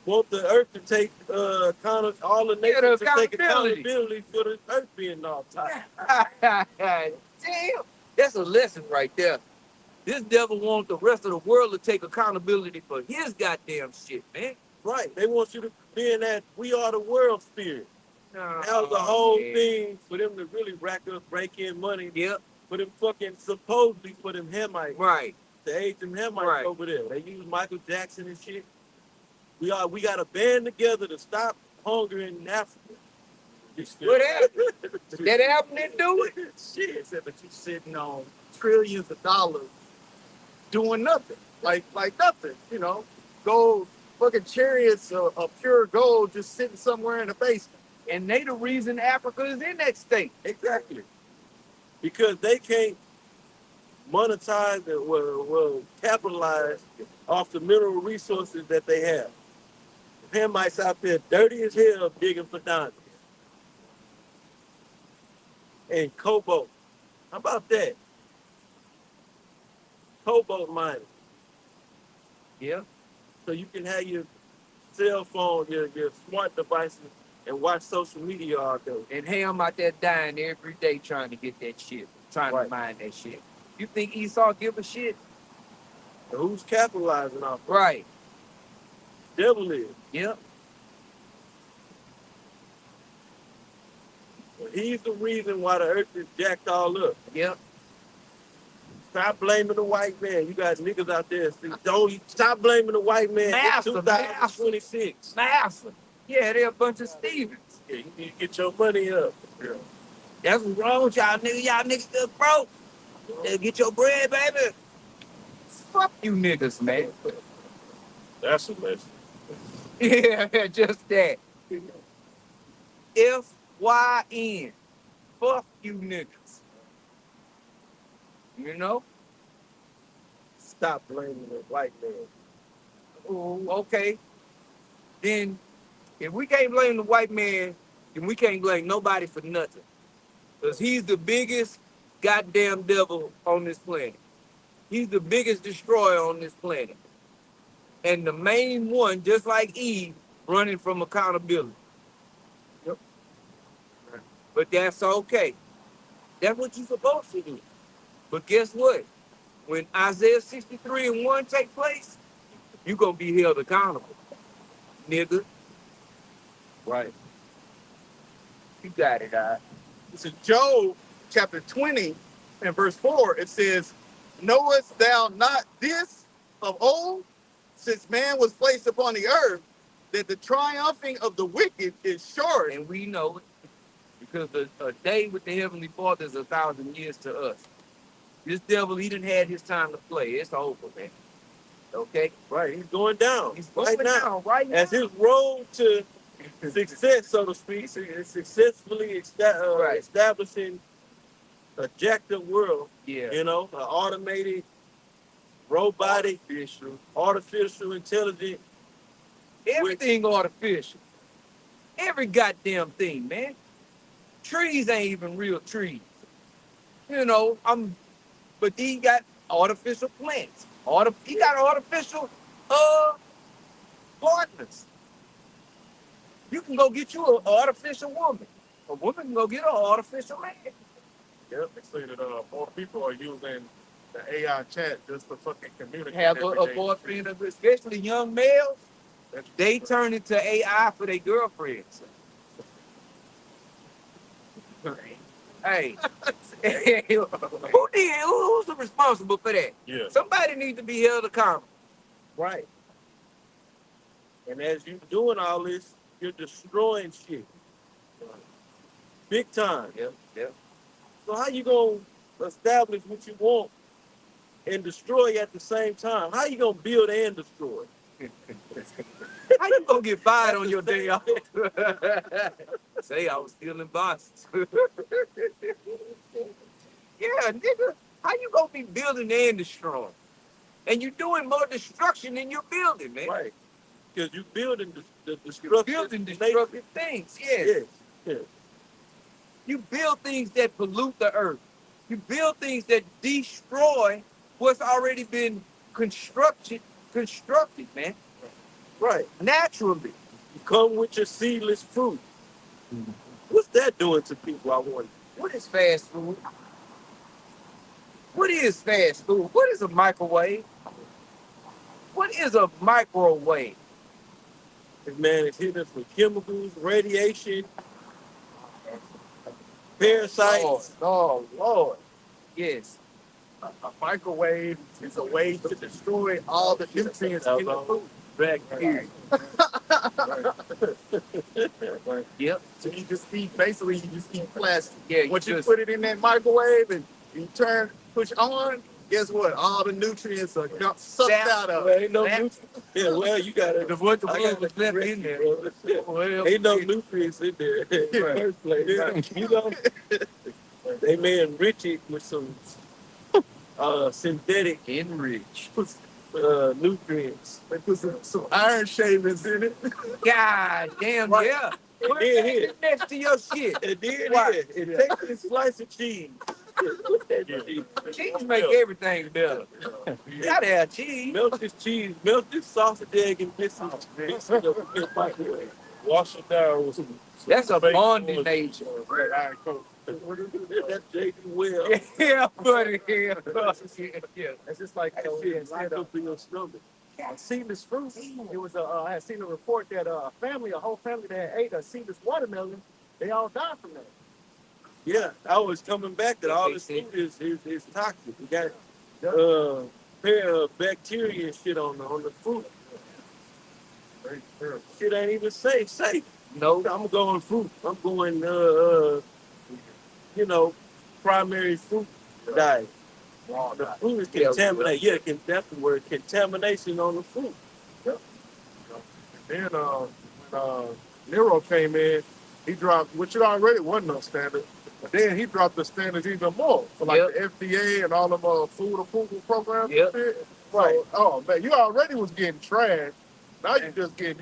want the earth to take all the nations to take accountability for the earth being all toxic. Damn, that's a lesson right there. This devil wants the rest of the world to take accountability for his goddamn shit, man. Right? They want you to be in that we are the world spirit. That was the whole thing for them to really break in money. Yep. For them supposedly for them Hamites. Right. To aid them Hamites over there. They use Michael Jackson and shit. We got to band together to stop hunger in Africa. What happened? That album didn't do it? Shit, but you sitting on trillions of dollars doing nothing. Like nothing, Gold, fucking chariots of pure gold just sitting somewhere in the basement. And they the reason Africa is in that state. Exactly. Because they can't monetize and well capitalize off the mineral resources that they have. Hamites out there dirty as hell digging for diamonds. And cobalt. How about that? Cobalt mining. Yeah. So you can have your cell phone, your smart devices, and watch social media all day. And Ham out there dying every day trying to get that shit, trying to mine that shit. You think Esau give a shit? And who's capitalizing off it? Right. Devil is. Yep. He's the reason why the earth is jacked all up. Yep. Stop blaming the white man. You guys niggas out there, don't stop blaming the white man. Massa, 2026. Massa. Yeah, they're a bunch of Stevens. Yeah, you need to get your money up. Yeah. That's what's wrong with y'all niggas. Y'all niggas still broke. Get your bread, baby. Fuck you niggas, man. That's a lesson. Yeah, just that. FYN. Fuck you niggas. Stop blaming the white man. Oh, okay. Then, if we can't blame the white man, then we can't blame nobody for nothing. Because he's the biggest goddamn devil on this planet. He's the biggest destroyer on this planet. And the main one, just like Eve, running from accountability. Yep. But that's okay. That's what you're supposed to do. But guess what? When Isaiah 63:1 take place, you're going to be held accountable, nigga. Right. You got it, It's in Job chapter 20 and verse 4. It says, knowest thou not this of old, since man was placed upon the earth, that the triumphing of the wicked is short? and we know it because a day with the Heavenly Father is 1,000 years to us. This devil, he didn't had his time to play. It's over, man. Okay? Right, he's going down. He's right going now. down right now. As his road to success, so to speak, successfully Right. establishing a jacked up world. Yeah. You know, an automated, robotic, artificial intelligence. Everything artificial. Every goddamn thing, man. Trees ain't even real trees. You know, but he got artificial plants. He got artificial partners. You can go get you an artificial woman. A woman can go get an artificial man. Yep, they say that more people are using the AI chat just to fucking communicate. Have a every day. boyfriend, especially young males. They turn into AI for their girlfriends. Hey, who's responsible for that? Yeah. Somebody needs to be held accountable. Right. And as you're doing all this, you're destroying shit. Big time. Yep. So how you gonna establish what you want and destroy at the same time? How you gonna build and destroy? How you gonna get fired on your day off? Say I was stealing boxes. Yeah, nigga. How you gonna be building and destroying? And you're doing more destruction than you're building, man. Right. Because you're building the You're destructive, building destructive things. Yes. Yes. You build things that pollute the earth. You build things that destroy what's already been constructed, man. Right. Naturally. You come with your seedless fruit. What's that doing to people, I wonder? What is fast food? What is fast food? What is a microwave? What is a microwave? This man is hitting us with chemicals, radiation, parasites. Lord. Yes. A microwave is a way to destroy all the nutrients in the food. Bacteria. Yep. So you just eat plastic. Yeah. Once you put it in that microwave and you push on, guess what? All the nutrients are sucked out of Well, it. ain't no nutrients. Yeah, well, you gotta. What the I blood gotta was left correct in you, there. brother. Well, Ain't no nutrients in there in the first place. You know, they may enrich it with some synthetic enriched. nutrients. They put some iron shavings in it. God damn, Right. yeah. And Put then that here, next to your shit. and then Right. here, and take this slice of cheese. Put that cheese. Cheese make everything better. You gotta have cheese. Melt this cheese, melt this sausage, egg, and mix it up in the microwave. Wash it down with some That's a fake bond in oil, nature. red iron coat. That's J.D. Well. Yeah, buddy. Yeah. It's just like Lock up in your stomach. seedless fruit. It was I had seen a report that a whole family that ate a seedless watermelon, they all died from that. Yeah, I was coming back that all this food is toxic. You got bacteria and shit on the fruit. Shit ain't even safe. No. I'm going fruit. I'm going primary fruit diet. The fruit is contaminated. Yeah, that's the word. Contamination on the fruit. Then when Nero came in, he dropped, which it already wasn't no standard, but then he dropped the standards even more for like the FDA and all them food approval programs. Yep. And shit. Right. So, oh man, you already was getting trash. Now you getting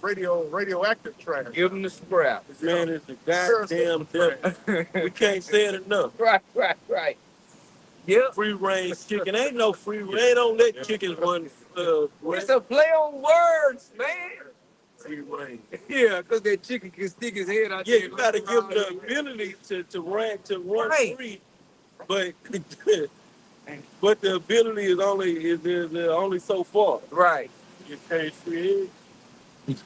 radioactive trash. Give them the scrap. This man is the goddamn devil. We can't say it enough. Right. Yep. Free range chicken. Ain't no free range. They don't let chickens run. It's a play on words, man. Free range. Yeah, because that chicken can stick his head out Yeah, there. you got to give them the ability to run free, but the ability is only so far. Right. You cage free eggs.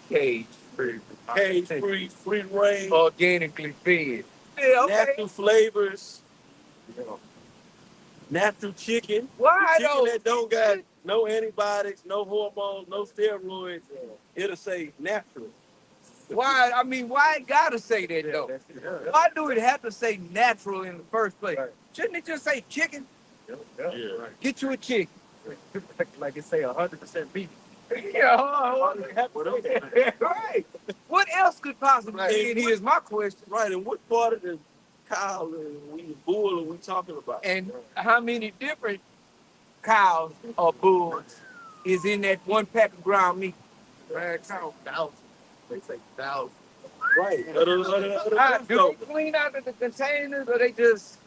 Cage free. Cage-free, free range, Organically fed. Yeah, okay. natural flavors, natural chicken. Why Chicken though? that don't got no antibiotics, no hormones, no steroids. It'll say natural. Why? I mean, why it gotta say that though? Why do it have to say natural in the first place? Shouldn't it just say chicken? Yeah. Get you a chicken. Like it say 100% beef. Yeah, right. What else could possibly be in here is my question. Right, and what part of the cow and bull are we talking about? And how many different cows or bulls is in that one pack of ground meat? Thousands. They say thousands. Right. Do they clean out the containers or they just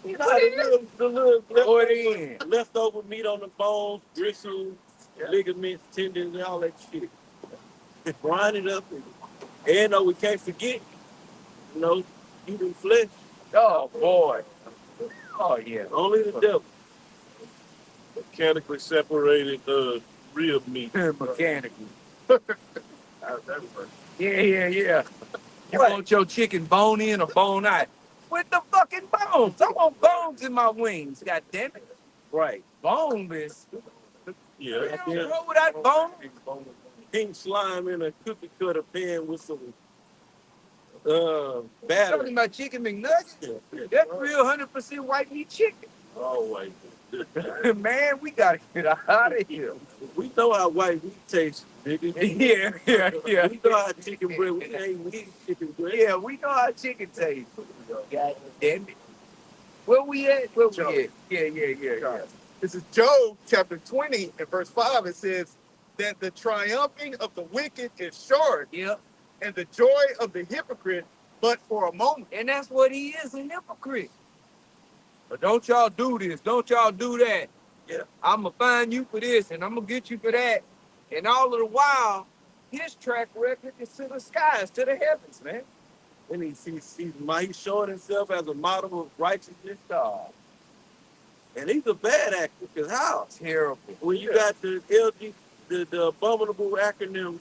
You know, the little throw it in? leftover meat on the bones, bristles, ligaments, tendons, and all that shit. Grind it up. And we can't forget, eating flesh. Oh boy. Oh yeah. Only the devil. Mechanically separated rib meat. Mechanically. Yeah. You want your chicken bone in or bone out? With the fucking bones. I want bones in my wings, god damn it. Right. Boneless. Yeah. You don't roll without bone. Pink slime in a cookie cutter pan with some Talking batter. about chicken McNuggets? That's real 100% white meat chicken. Always. Man, we gotta get out of here. We know how white meat tastes, nigga. Yeah. We know how chicken bread. We ain't eating chicken bread. Yeah, we know how chicken tastes. God damn it. Where we at? Yeah. This is Job chapter 20 and verse 5. It says that the triumphing of the wicked is short, Yep. and the joy of the hypocrite but for a moment. And that's what he is, a hypocrite. But don't y'all do this. Don't y'all do that. Yeah. I'm going to find you for this, and I'm going to get you for that. And all of the while, his track record is to the skies, to the heavens, man. And he's showing himself as a model of righteousness. And he's a bad actor, because how? Terrible. When you got the LG, the abominable acronym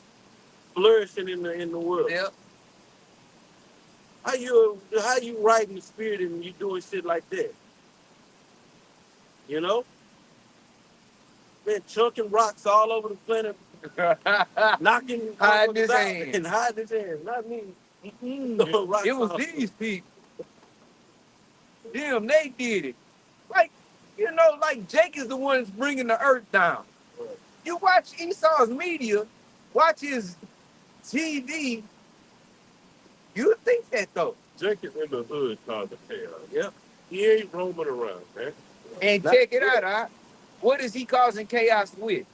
flourishing in the world. Yep. How you right in the spirit and you doing shit like that? You know? Man, chunking rocks all over the planet, knocking Hiding his out hand. and hiding his hand. Not me. It was these people. Them, they did it. Like Jake is the one that's bringing the earth down. You watch Esau's media, watch his TV, you think that though. Jake is in the hood causing chaos. Yep. He ain't roaming around, man. And check it out, huh? What is he causing chaos with?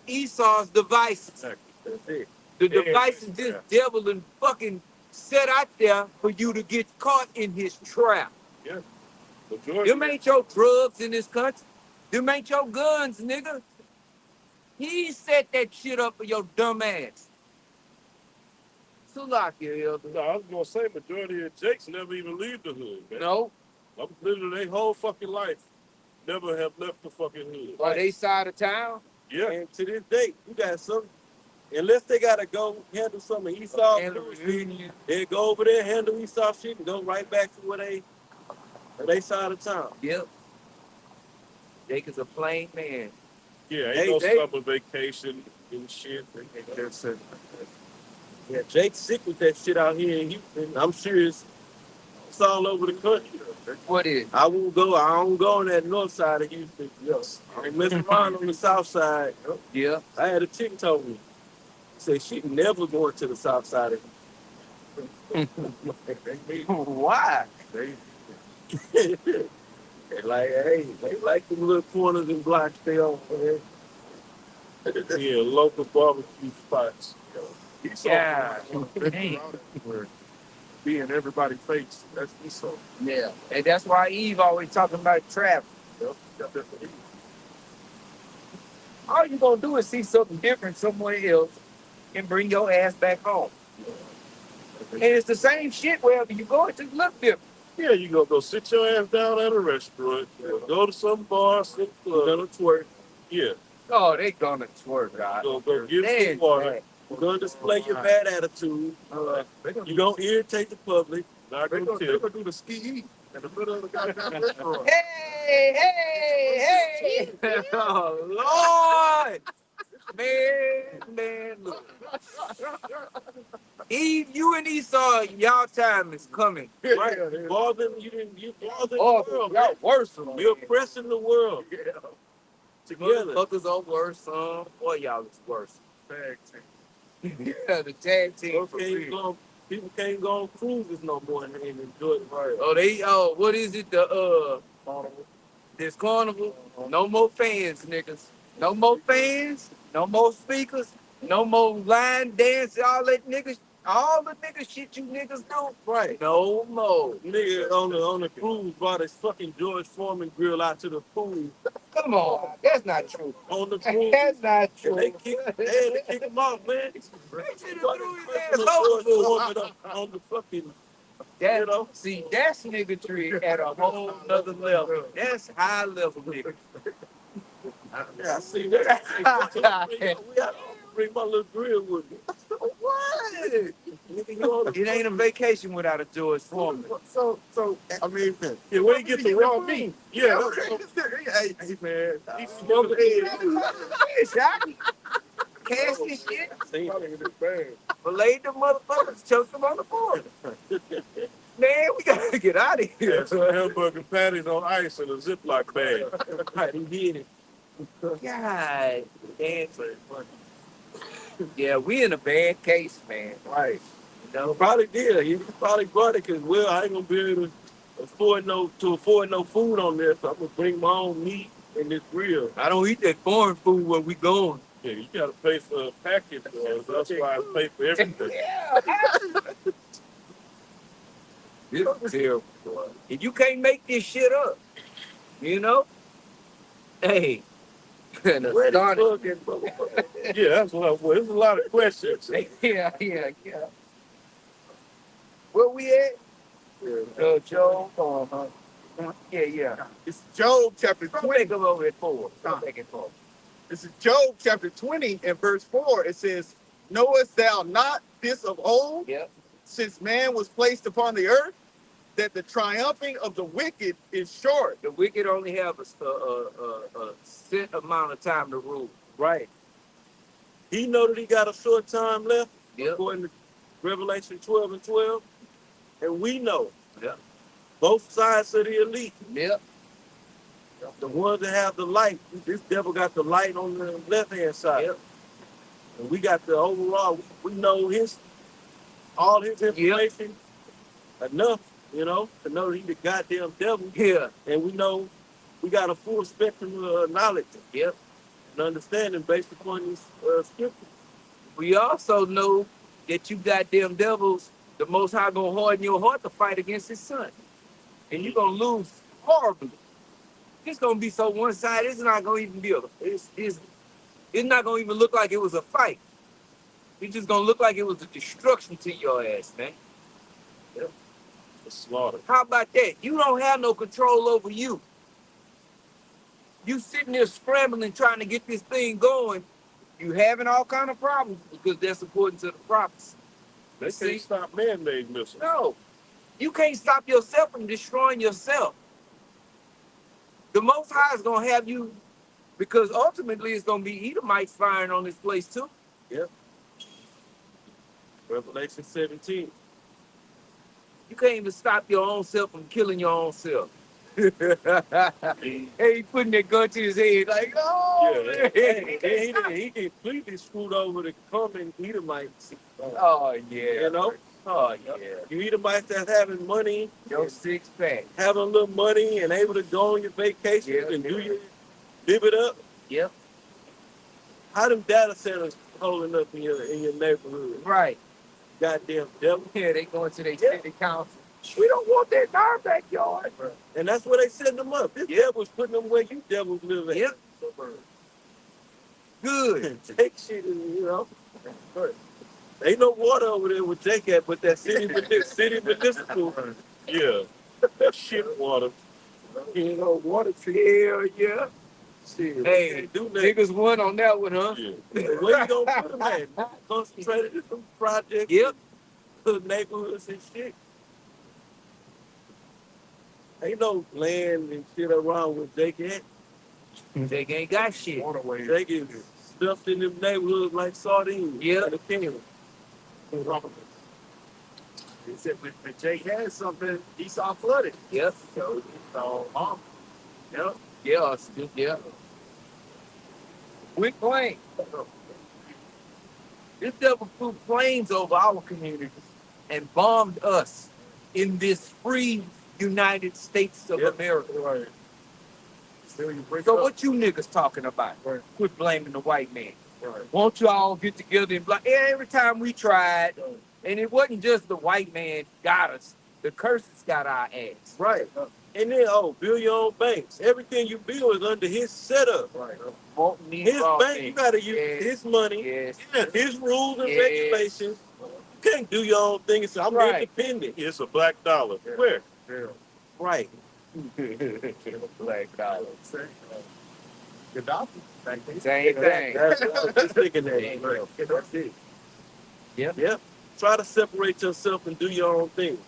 Esau's devices. That's it. The devices this devil and fucking set out there for you to get caught in his trap. Yeah. Majority. Them ain't your drugs in this country. Them ain't your guns, nigga. He set that shit up for your dumb ass. Salakia, Elder. No, I was gonna say majority of Jakes never even leave the hood, man. No. I'm literally their whole fucking life never have left the fucking hood. Are they side of town? Yeah. And to this day, you got some, unless they gotta go handle some of Esau, And the reunion. they go over there, handle Esau shit, and go right back to where they side of town. Yep. Jake is a plain man. Yeah, They- ain't no they- summer vacation and shit. Yeah, Jake's sick with that shit out here in Houston. I'm sure it's all over the country. What is? I don't go on that north side of Houston. Yes. I ain't messing around on the south side. Yeah. I had a chick told me, say she never going to the south side of Why? Houston. Like, hey, they like them little corners and blocks they on, man. Yeah, local barbecue spots. Yeah. Being everybody's face. That's Esau. Yeah. And that's why Eve always talking about travel. All you gonna do is see something different somewhere else and bring your ass back home. And it's the same shit wherever you go, it just look different. Yeah, you gonna go sit your ass down at a restaurant, go to some bar, some club. Gonna twerk. Yeah, Oh, they gonna twerk, God. go get some water. You're gonna display your bad attitude. You're gonna irritate the public. Not They're gonna gonna tell. do the ski in the middle of the goddamn restaurant. Hey! Oh, Lord! Man, look. Eve, you and Esau, y'all time is coming. Right? Yeah, You bother the Oh, world, y'all man. worse than You're me. oppressing the world together. Motherfuckers are worse, boy, y'all is worse. Tag team. Yeah, the tag team for Okay, real. people can't go on cruises no more and enjoy it. Right. What is it? This carnival, no more fans, niggas. No more fans, no more speakers, no more line dance, all the niggas shit you niggas do. Right. No more. Nigga on the cruise brought his fucking George Foreman grill out to the pool Come on, that's not true. on the cruise. That's not true. And they had to kick him off, man. They should have Fucking threw his personal ass George overboard. Foreman up on the fucking, That, you know. see, that's niggatry at a whole nother level. That's high level nigga. Yeah, I see that. We had to bring my little grill with me. What? Nigga, you on the It ain't a vacation without a George Foreman. So, I mean, Yeah, where you get the raw meat? Yeah, hey, man, he's smoking head. Cash this shit, See, belayed the motherfuckers, choked them on the board. Man, we gotta get out of here. Had some hamburger patties on ice in a Ziploc bag. right, he did it. God damn. Yeah, we in a bad case, man. Right. You know? Probably did. He probably brought it because, well, I ain't gonna be able to afford no food on there, so I'm gonna bring my own meat in this grill. I don't eat that foreign food where we going. Yeah, you gotta pay for a package, that's why I pay for everything. Yeah. This is terrible. And you can't make this shit up. You know? Hey. Where the fucking motherfucker? Yeah, that's what I was. There's a lot of questions. Yeah. Where we at? Job. Yeah. It's Job chapter Come 20. back up over at 4. Come back at 4. This is Job chapter 20 and verse 4. It says, knowest thou not this of old, Yep. since man was placed upon the earth, that the triumphing of the wicked is short? The wicked only have a set amount of time to rule. Right. He know that he got a short time left, Yep. according to Revelation 12 and 12. And we know. Yep. Both sides of the elite. Yep. The ones that have the light. This devil got the light on the left-hand side. Yep. And we got the overall, we know all his information enough, to know that he the goddamn devil. Yeah. And we know we got a full spectrum of knowledge. Yep. And understanding based upon these scriptures. We also know that you goddamn devils, the Most High gonna harden your heart to fight against his son. And you're gonna lose horribly. It's gonna be so one-sided, it's not gonna even be it's not gonna even look like it was a fight. It's just gonna look like it was a destruction to your ass, man. The slaughter. How about that? You don't have no control over you. You sitting there scrambling, trying to get this thing going. You having all kind of problems because that's according to the prophets. They See? can't stop man-made missiles. No, you can't stop yourself from destroying yourself. The Most High is gonna have you, because ultimately it's gonna be Edomites firing on this place too. Revelation 17. You can't even stop your own self from killing your own self. Hey, he putting that gun to his head like, oh, Yeah, man. he completely screwed over the common Edomites. Oh yeah. Oh yeah. You Edomites that's having money, Your six pack. having a little money, and able to go on your vacations and do your live it up. Yep. How them data centers holding up in your neighborhood? Right. Goddamn devil. Yeah, they going to their city council. We don't want that in our backyard. And that's where they setting them up. This devil's putting them where you devils live at. Yep. Good. Take shit, Ain't no water over there with Jake at, but that city municipal. Yeah, that shit water. Water tree. Hell yeah. Shit, Hey, do that. niggas won on that one, huh? Yeah. Where you gonna put them at? Concentrated in some projects, Yep. neighborhoods and shit. Ain't no land and shit around with Jake at. They ain't got shit. Waterways. Jake is stuffed in them neighborhoods like sardines. Yeah. In a can. He said, but Jake had something, he saw flooded. Yep. So, yep. Yeah. Yeah. We plane. This devil flew planes over our communities and bombed us in this free United States of America. Right. So what you niggas talking about? Right. Quit blaming the white man. Right. Won't you all get together and like every time we tried, and it wasn't just the white man got us, the curses got our ass. Right. And then, build your own banks. Everything you build is under his setup. Right. His bank, you got to use his money, his rules and regulations. You can't do your own thing and say, I'm independent. It's a black dollar. Where? Yeah. Right. Black dollar. Gaddafi. Same thing. That's what I was just thinking that. Right. That's it. Yep. Try to separate yourself and do your own thing.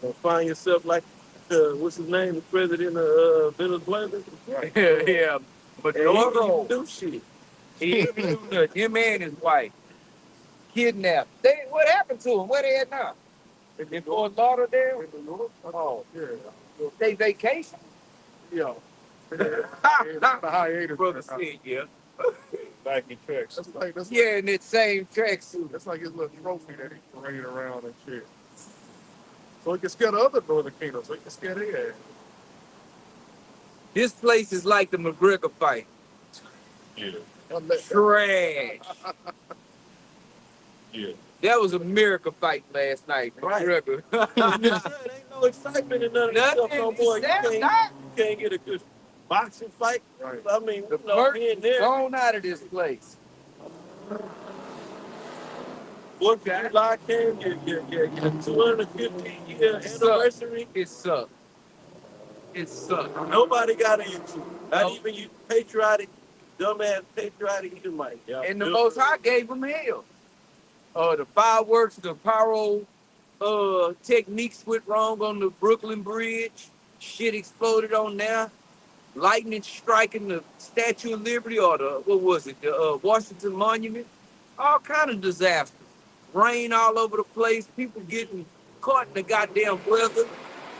Don't find yourself like, what's his name, the president of Venezuela? Right. Yeah. But And he didn't even do shit. he didn't do nothing. Him and his wife kidnapped. What happened to him? Where they at now? In Fort Lauderdale? Oh, Yeah. they vacation? Yeah. The hiatus. Brother said, yeah. Nike tracks. That's Yeah, in that same tracksuit. That's like his little trophy that he paraded around and shit. So he can scare the other Northern Kingdom, so he can scare their ass. This place is like the McGregor fight. Yeah. Trash. Yeah. That was a miracle fight last night. Right. McGregor. There ain't no excitement in none of this stuff no more. You can't get a good boxing fight. Right. I mean, The here and perk there. gone out of this place. 4th of July came, your 250-year anniversary. It sucked. It sucked. Nobody got into it. Not Nope. even you patriotic, dumbass patriotic Edomite. And the Most High gave them hell. The fireworks, the pyro techniques went wrong on the Brooklyn Bridge. Shit exploded on there. Lightning striking the Statue of Liberty or the Washington Monument. All kind of disasters. Rain all over the place. People getting caught in the goddamn weather.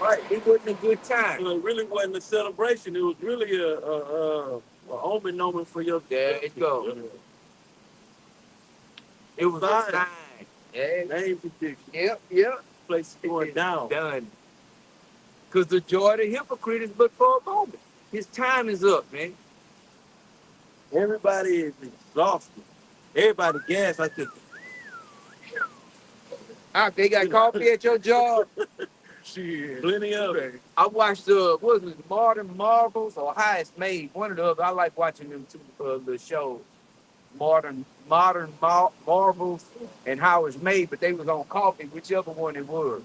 Right, it wasn't a good time. So it really wasn't a celebration. It was really a omen for your. There it goes. It was a sign. Yeah. Name prediction. Yep. Place is going down. Done. Because the joy of the hypocrite is but for a moment. His time is up, man. Everybody is exhausted. Everybody gas like this. They got coffee at your job. Shit. Plenty of it. I watched what was it, Modern Marvels or How It's Made. One of the other. I like watching them two the shows. Modern Marvels and How It's Made, but they was on coffee, whichever one it was.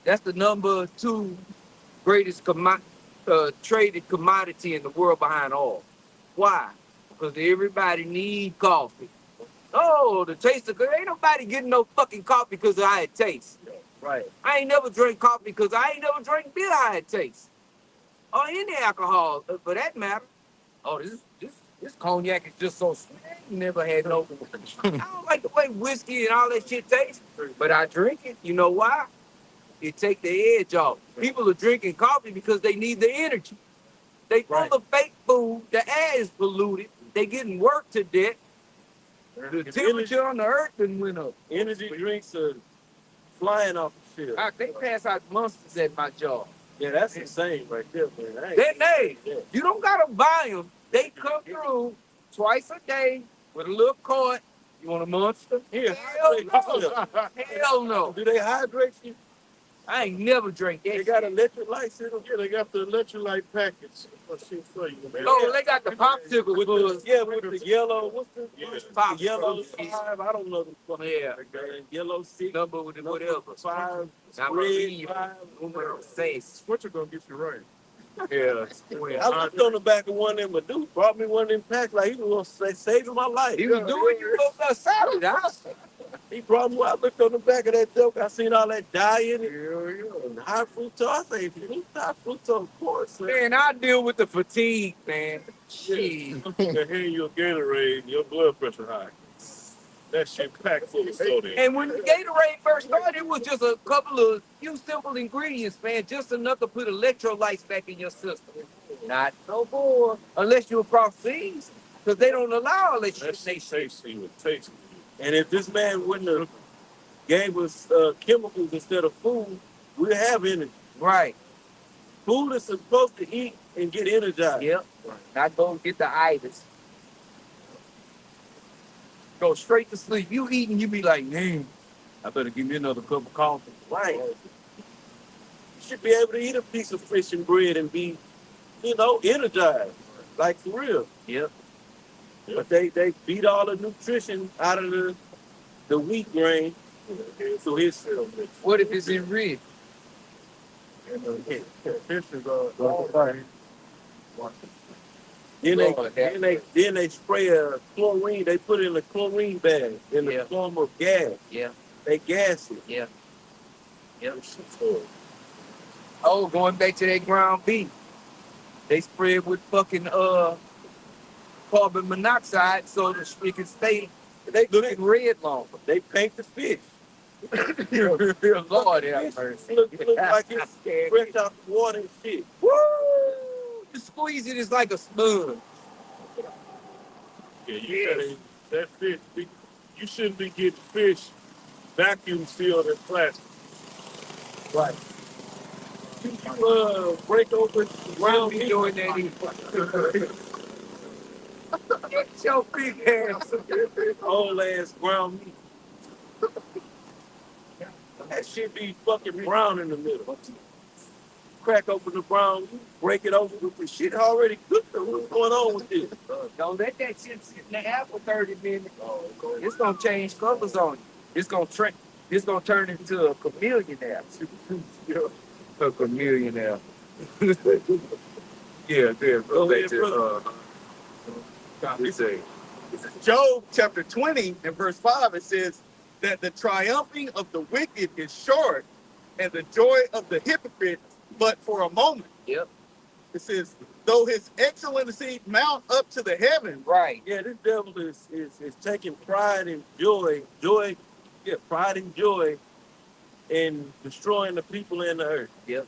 That's the number 2 greatest traded commodity in the world behind oil. Why? Because everybody need coffee. Oh, the taste of good. Ain't nobody getting no fucking coffee because of how it tastes. Right. I ain't never drank coffee because I ain't never drank beer how it tastes. Or any alcohol, for that matter. Oh, this cognac is just so sweet. I ain't never had no. I don't like the way whiskey and all that shit tastes, but I drink it. You know why? It take the edge off. People are drinking coffee because they need the energy. They full of fake food. The air is polluted. They getting worked to death. The temperature on the earth done went up. Energy drinks are flying off the shelf. They pass out monsters at my job. Yeah, that's insane right there, man. You don't gotta buy them. They come through twice a day with a little cart. You want a monster? Here, Hell no. Do they hydrate you? I ain't never drank that. They got electric lights in them. Yeah, they got the electrolyte package. For you, man. Oh, they got the popsicle with the yellow. What's the Pop yellow shit. 5? I don't know the Yeah. yellow 6 number with whatever. 5. I'm Red reading 5. number 6. Switcher gonna get you right. Yeah. I looked on the back of one of them, but dude brought me one of them packs like he was gonna saving my life. He was doing you a solid, huh? He brought me. I looked on the back of that joke. I seen all that dye in it Yeah. and high fructose. I say, high fructose, of course. Man, I deal with the fatigue, man. Shit. They're handing you a Gatorade and your blood pressure high. That shit packed full of sodium. And when the Gatorade first started, it was just a couple of few simple ingredients, man, just enough to put electrolytes back in your system. Not no more, unless you're across seas, because they don't allow all that That shit. They shit tasty with taste. And if this man wouldn't have gave us chemicals instead of food, we'd have energy. Right. Food is supposed to eat and get energized. Yep. Not go get the itis. Go straight to sleep. You eating, you be like, man, I better give me another cup of coffee. Right. You should be able to eat a piece of fish and bread and be, energized. Like for real. Yep. But they beat all the nutrition out of the wheat grain. So his cell mix. What if it's in red? Fish is Then they spray a chlorine. They put it in a chlorine bag in the form of gas. Yeah. They gas it. Yeah. Yep. Oh, going back to that ground beef. They spray it with fucking carbon monoxide so that it can stay looking red longer. They paint the fish. Lord have mercy. Look like it's fresh out the water and shit. Woo! You squeeze it, it's like a sponge. Yeah, you gotta that fish. You shouldn't be getting fish vacuum sealed in plastic. Right. You break open ground Be meat. doing that either. Get your big ass. Whole ass ground meat. That shit be fucking brown in the middle. Crack open the brown meat, break it open. The shit already cooked. What's going on with this? Don't let that shit sit in the air for 30 minutes. It's gonna change colors on you. It's gonna turn into a chameleon now. A chameleon now. Yeah, go back to Job chapter 20 and verse 5, it says that the triumphing of the wicked is short and the joy of the hypocrite but for a moment. Yep. It says, though his excellency mount up to the heavens. Right. Yeah, this devil is taking pride and pride and joy in destroying the people in the earth. Yep.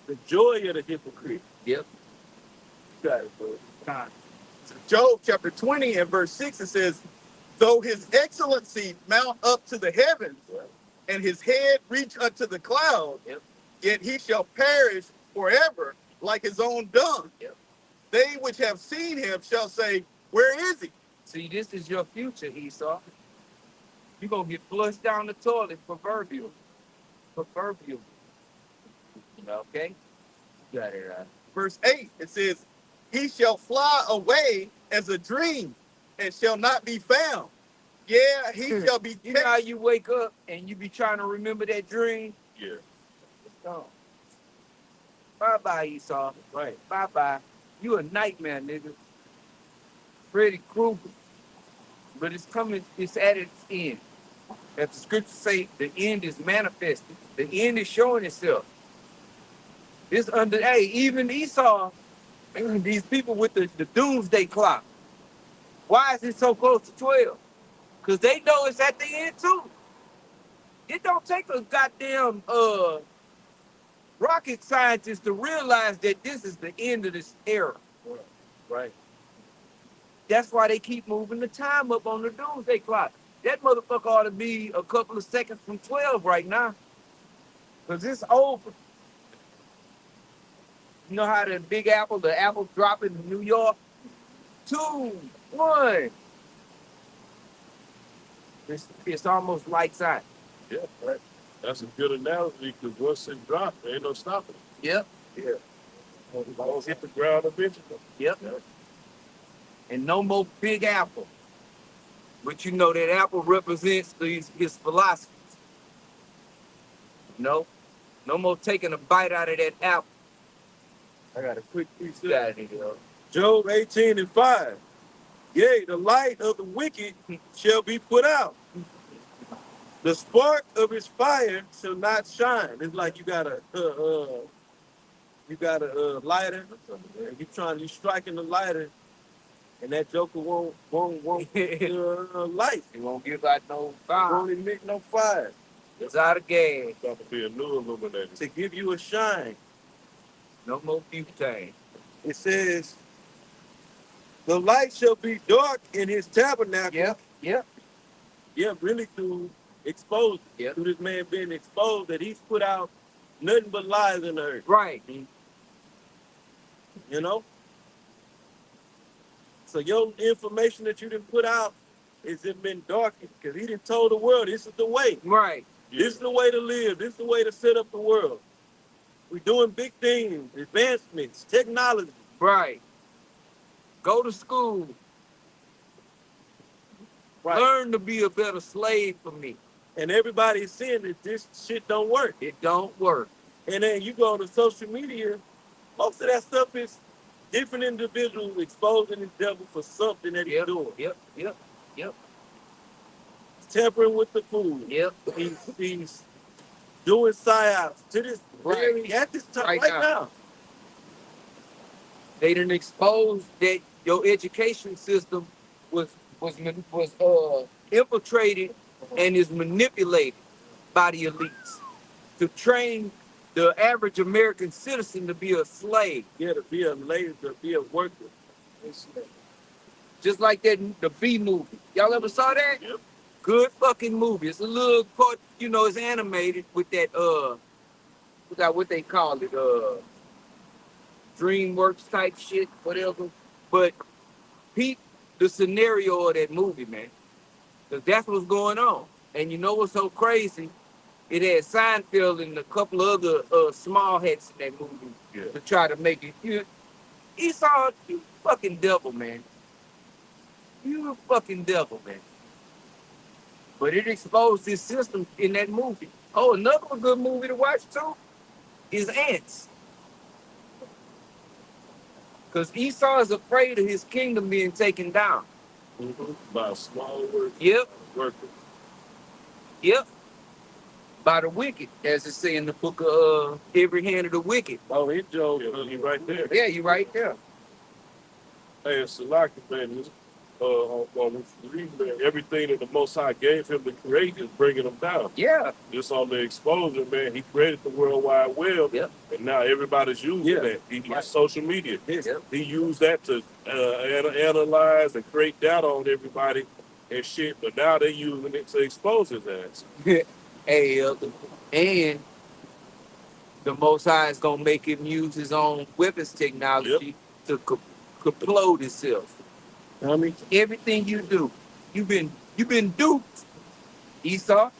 The joy of the hypocrite. Yep. You got it, bro. Job chapter 20 and verse 6, it says, though his excellency mount up to the heavens and his head reach unto the clouds, yet he shall perish forever like his own dung. Yep. They which have seen him shall say, where is he? See, this is your future, Esau. You're gonna get flushed down the toilet proverbial. Okay? You got it right. Verse 8, it says, he shall fly away as a dream and shall not be found. Yeah, he shall be You know how you wake up and you be trying to remember that dream? Yeah. It's gone. Bye-bye, Esau. Right. Bye-bye. You a nightmare, nigga. Freddy Krueger. But it's coming, it's at its end. As the scriptures say, the end is manifested. The end is showing itself. Even Esau, these people with the doomsday clock. Why is it so close to 12? Because they know it's at the end too. It don't take a goddamn rocket scientist to realize that this is the end of this era. Right. That's why they keep moving the time up on the doomsday clock. That motherfucker ought to be a couple of seconds from 12 right now. Because it's over. You know how the apple drop in New York? 2, 1. It's almost lights out. Yeah, right. That's a good analogy because once it drops, there ain't no stopping it. Yep. Yeah. I'll hit the ground eventually. Yep. And no more Big Apple. But you know that apple represents his philosophies. No more taking a bite out of that apple. I got a quick piece of Got it, yo. Job 18:5. Yea, the light of the wicked shall be put out. The spark of his fire shall not shine. It's like you got a lighter, and you striking the lighter, and that joker won't light. He won't give out no fire. Won't emit no fire. It's out of gas. It's got to be a new illuminator. To give you a shine. No more butane. It says, the light shall be dark in his tabernacle. Yep, yep. Yeah, really through exposed. Yep. Through this man being exposed that he's put out nothing but lies in the earth. Right. You know? So your information that you didn't put out has it been darkened because he didn't told the world this is the way. Right. Yeah. This is the way to live. This is the way to set up the world. We're doing big things, advancements, technology. Right. Go to school. Right. Learn to be a better slave for me. And everybody's saying that this shit don't work. It don't work. And then you go to social media, most of that stuff is different individuals exposing the devil for something that he's Yep, doing. yep, yep, yep, Tampering with the food. yep. He's doing psyops to this Right. at this time Right right now. now. They done exposed that your education system was infiltrated and is manipulated by the elites to train the average American citizen to be a slave. Yeah, to be a lady, to be a worker. Just like that the B movie. Y'all ever saw that? Yep. Good fucking movie. It's a little part, you know, it's animated with that forgot what they call it, DreamWorks type shit, whatever. But peep the scenario of that movie, man. Because that's what's going on. And you know what's so crazy? It had Seinfeld and a couple other small hats in that movie Yeah. to try to make it. Esau, you fucking devil, man. You a fucking devil, man. But it exposed this system in that movie. Oh, another good movie to watch too is Ants. Because Esau is afraid of his kingdom being taken down. By a small worker. Yep, Worker. yep. By the wicked, as it say in the book of Every Hand of the Wicked. Oh, it's Job. Yeah, he right there. Yeah, you right there. Hey, it's Salaki, man. This, on reading, man, everything that the Most High gave him to create is bringing him down. Yeah, Just on the exposure, man, he created the World Wide Web, yep, and now everybody's using Yeah. that. He used social media. yep. He used that to analyze and create data on everybody and shit, but now they're using it to expose his ass. Hey, and the Most High is gonna make him use his own weapons technology to complode himself. I mean, Everything you do, you've been duped, Esau.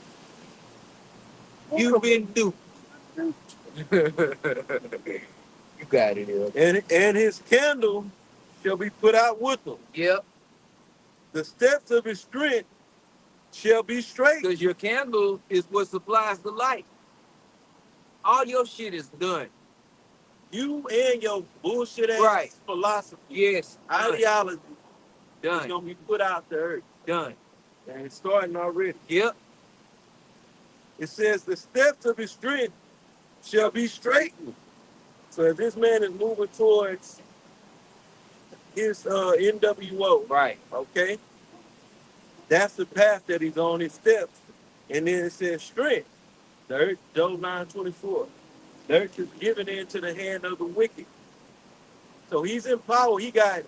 You've been duped. You got it, yeah. and his candle shall be put out with him. Yep, The steps of his strength shall be straight. because your candle is what supplies the light. All your shit is done. You and your bullshit ass Right. philosophy, Yes, done, ideology is done, gonna be put out the earth. done. And it's starting already. Yep, It says the steps of his strength shall be straightened. So if this man is moving towards his NWO, right. okay, that's the path that he's on, his steps. And then it says strength. The earth, Job 9:24. The earth is given into the hand of the wicked. So he's in power. He got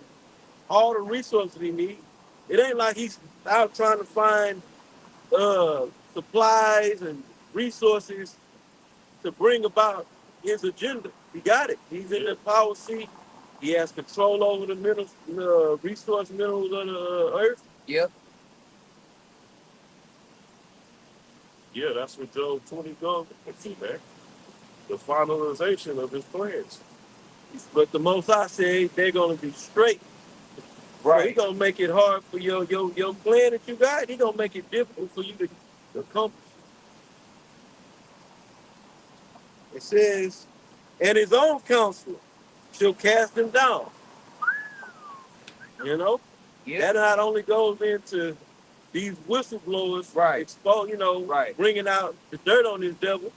all the resources he needs. It ain't like he's out trying to find supplies and resources to bring about his agenda. He got it. He's in the power seat. He has control over the minerals, resource minerals of the earth. Yep, Yeah, that's what Job 20 goes into, man. The finalization of his plans. But the Most High said they're going to be straight. So he going to make it hard for your plan that you got. He going to make it difficult for you to accomplish. It says, and his own counsel she'll cast them down. You know, Yeah. that not only goes into these whistleblowers, Right. expose, Right. bringing out the dirt on this devil,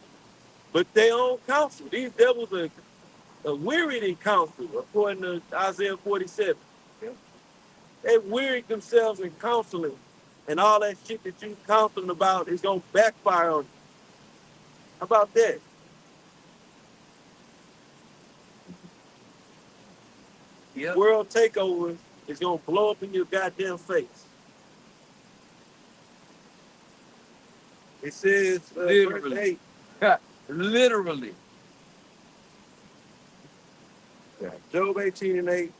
but their own counsel. These devils are wearied in counsel, according to Isaiah 47. Yeah. They wearied themselves in counseling, and all that shit that you counseling about is gonna backfire on you. How about that? Yeah. World takeover is gonna blow up in your goddamn face. It says, verse Literally. 8, Literally. Job 18:8.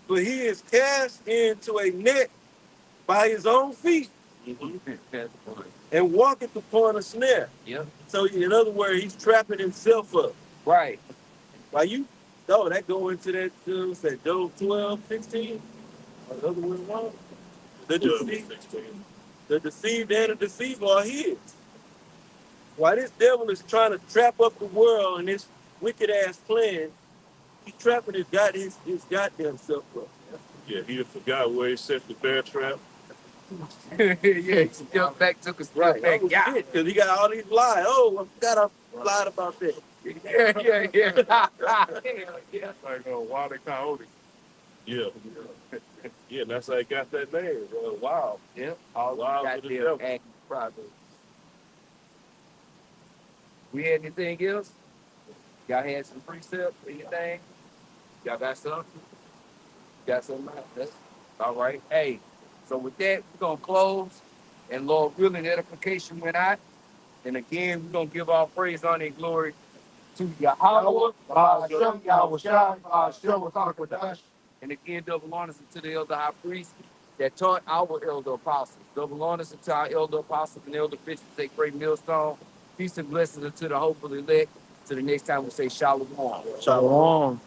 For he is cast into a net by his own feet That's funny. and walketh upon a snare. Yep. So in other words, he's trapping himself up. Right. Why you? No, that go into that. What's that? Job 12:16. Or the other way around. The 12 deceived, 16. the deceived and the deceiver are his. Why this devil is trying to trap up the world in this wicked ass plan? He's trapping his goddamn self up. Yeah, he done forgot where he set the bear trap. Yeah, he stepped back, took a step back. Oh, Yeah. shit, because he got all these lies. Oh, I forgot I lied about that. Yeah. Yeah. Like Wile E. Coyote. Yeah. Yeah, that's how he got that name. Wow. Yep. All Wow, got with the their devil. acting progress. We had anything else? Y'all had some precepts, anything? Y'all got something? Got something? That's all right. Hey, so with that, we're gonna close. And Lord willing, edification went out. And again, we're gonna give our praise, honor, and glory to Yahweh, Ba'ashem, Yahweh Shai, Ba'ashem, Wakakadash. And again, double honors to the elder high priest that taught our elder apostles. Double honors to our elder apostles and elder bishops, a great millstone. Peace and blessings unto the hopeful elect. To the next time we say shalom. Shalom.